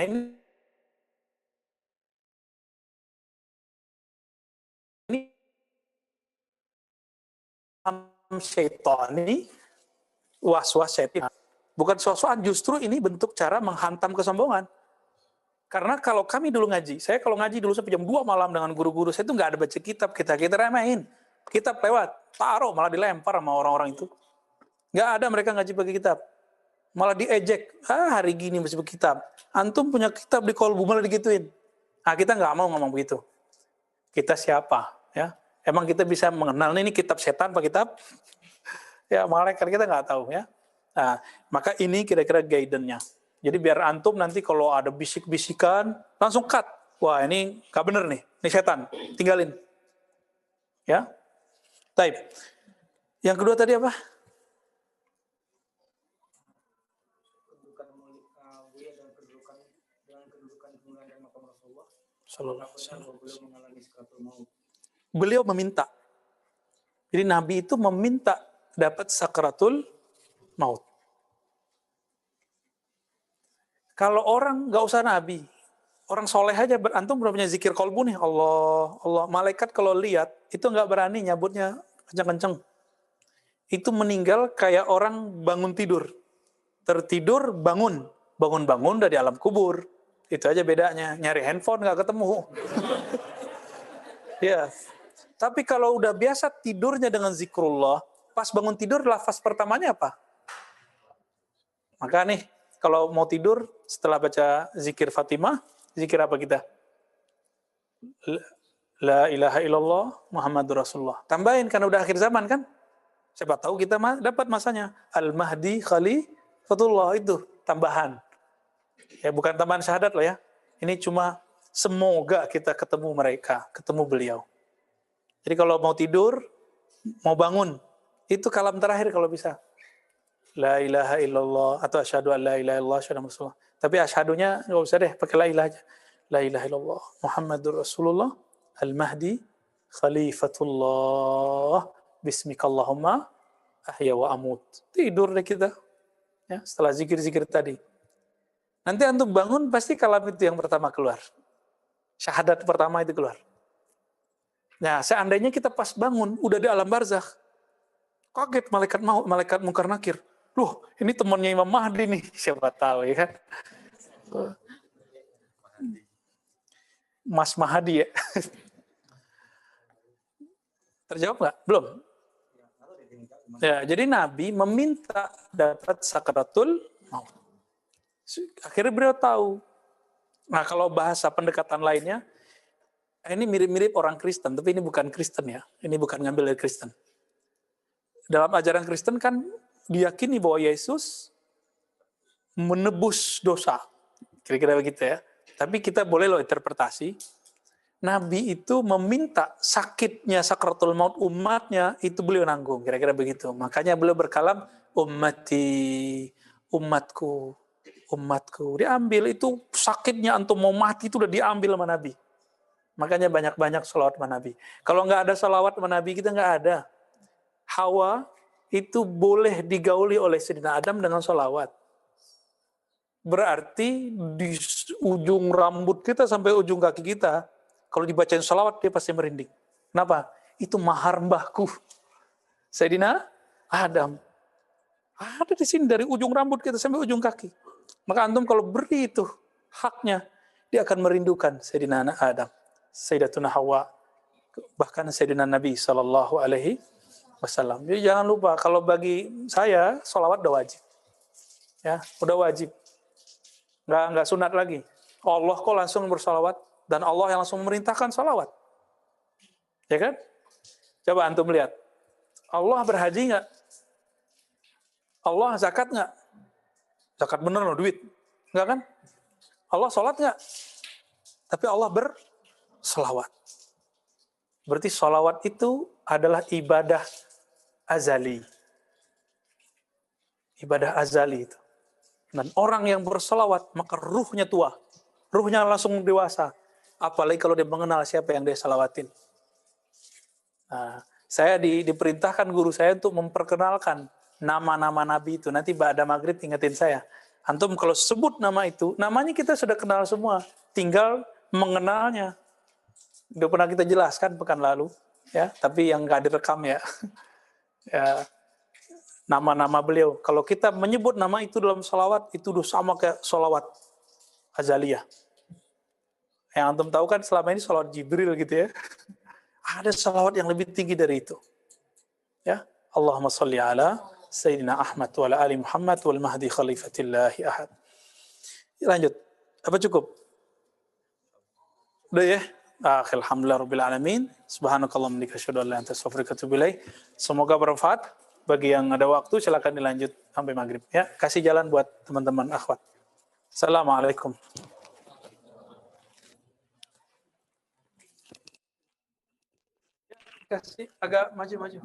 Ini syaitani, was-was syaitan. Bukan sosokan, justru ini bentuk cara menghantam kesombongan. Karena kalau kami dulu ngaji, saya kalau ngaji dulu sampai jam 2 malam dengan guru-guru, saya itu nggak ada baca kitab, kita remehin. Kitab lewat, taruh, malah dilempar sama orang-orang itu. Nggak ada mereka ngaji pakai kitab. malah diejek. Hari gini masih berkitab. Antum punya kitab di kolbu malah digituin. Nah, kita nggak mau ngomong begitu. Kita siapa? Ya, emang kita bisa mengenal ini kitab setan apa kitab? Ya, malaikat kita nggak tahu ya. Nah, maka ini kira-kira guidance-nya. Jadi biar antum nanti kalau ada bisik-bisikan langsung cut. Wah, ini nggak bener nih. Ini setan. Tinggalin. Ya. Taib. Yang kedua tadi apa? Kedudukan Buya dan kedudukan kemuliaan dan makam Rasulullah. Sallallahu alaihi wasallam. Beliau mengalami sakratul maut. Beliau meminta. Jadi Nabi itu meminta dapat sakratul maut. Kalau orang nggak usah Nabi, orang soleh aja, antum belum punya zikir kolbu nih, Allah, Allah. Malaikat kalau lihat, itu nggak berani nyebutnya kenceng-kenceng. Itu meninggal kayak orang bangun tidur. Tertidur, bangun. Bangun-bangun dari alam kubur. Itu aja bedanya. Nyari handphone nggak ketemu. Ya. Tapi kalau udah biasa tidurnya dengan zikrullah, pas bangun tidur, lafaz pertamanya apa? Maka nih, kalau mau tidur, setelah baca zikir Fatimah, zikir apa kita? La ilaha illallah Muhammadur Rasulullah. Tambahin, karena udah akhir zaman kan? Siapa tahu kita dapat masanya. Al-Mahdi Khalifatullah, itu tambahan. Ya, bukan tambahan syahadat loh ya. Ini cuma semoga kita ketemu mereka, ketemu beliau. Jadi kalau mau tidur, mau bangun, itu kalam terakhir kalau bisa. La ilaha illallah atau asyhadu an la ilaha illallah asyhadu anna Rasulullah. Tapi asyhadunya enggak usah deh, pakai la ilaha aja. La ilaha illallah Muhammadur Rasulullah al-Mahdi Khalifatullah bismikallahumma ahya wa amut. Tidur deh kita. Ya, setelah zikir-zikir tadi. Nanti antum bangun pasti kalam itu yang pertama keluar. Syahadat pertama itu keluar. Nah, seandainya kita pas bangun udah di alam barzakh. Kaget malaikat maut, malaikat mungkar nakir. Loh, ini temannya Imam Mahdi nih. Siapa tahu ya kan. Mas Mahdi ya. Terjawab nggak? Belum. Ya, jadi Nabi meminta dapat sakratul maut. Akhirnya beliau tahu. Nah, kalau bahasa pendekatan lainnya, ini mirip-mirip orang Kristen, tapi ini bukan Kristen ya. Ini bukan ngambil dari Kristen. Dalam ajaran Kristen kan diyakini bahwa Yesus menebus dosa. Kira-kira begitu ya. Tapi kita boleh loh interpretasi. Nabi itu meminta sakitnya sakratul maut umatnya, itu beliau nanggung. Kira-kira begitu. Makanya beliau berkalam, ummati, umatku, umatku. Diambil itu sakitnya antum mau mati itu udah diambil sama Nabi. Makanya banyak-banyak salawat sama Nabi. Kalau nggak ada salawat sama Nabi, kita nggak ada. Hawa itu boleh digauli oleh Sayyidina Adam dengan salawat. Berarti di ujung rambut kita sampai ujung kaki kita, kalau dibacain salawat dia pasti merinding. Kenapa? Itu mahar mbahku. Sayyidina Adam. Ada di sini dari ujung rambut kita sampai ujung kaki. Maka antum kalau beri itu haknya, dia akan merindukan Sayyidina Adam, Sayyidatuna Hawa, bahkan Sayyidina Nabi Sallallahu Alaihi Wasallam. Jadi jangan lupa, kalau bagi saya sholawat udah wajib, ya udah wajib, nggak sunat lagi. Allah kok langsung bersolawat dan Allah yang langsung memerintahkan sholawat, ya kan? Coba antum lihat, Allah berhaji nggak? Allah zakat nggak? Zakat bener loh, duit, nggak kan? Allah sholat nggak? Tapi Allah bersolawat. Berarti sholawat itu adalah ibadah azali. Ibadah azali itu. Dan orang yang bersolawat, maka ruhnya tua. Ruhnya langsung dewasa. Apalagi kalau dia mengenal siapa yang dia salawatin. Nah, saya diperintahkan guru saya untuk memperkenalkan nama-nama Nabi itu. Nanti ba'da maghrib ingetin saya. Antum kalau sebut nama itu, namanya kita sudah kenal semua. Tinggal mengenalnya. Udah pernah kita jelaskan pekan lalu, ya, tapi yang nggak direkam ya. Ya, nama-nama beliau. Kalau kita menyebut nama itu dalam salawat, itu udah sama kayak salawat azaliyah. Yang antum tahu kan selama ini salawat Jibril gitu ya. Ada salawat yang lebih tinggi dari itu. Ya, Allahumma sholli ala Sayyidina Ahmad wa ala ali Muhammad wal mahdi khalifatillahi ahad. Lanjut. Apa cukup? Udah ya? Alhamdulillah rabbil alamin. Subhanakallahumma wa bihamdika asyhadu an la ilaha illa anta astaghfiruka wa atubu ilaik. Semoga bermanfaat. Bagi yang ada waktu silakan dilanjut sampai maghrib ya. Kasih jalan buat teman-teman akhwat. Assalamualaikum. Kasih agak maju-maju.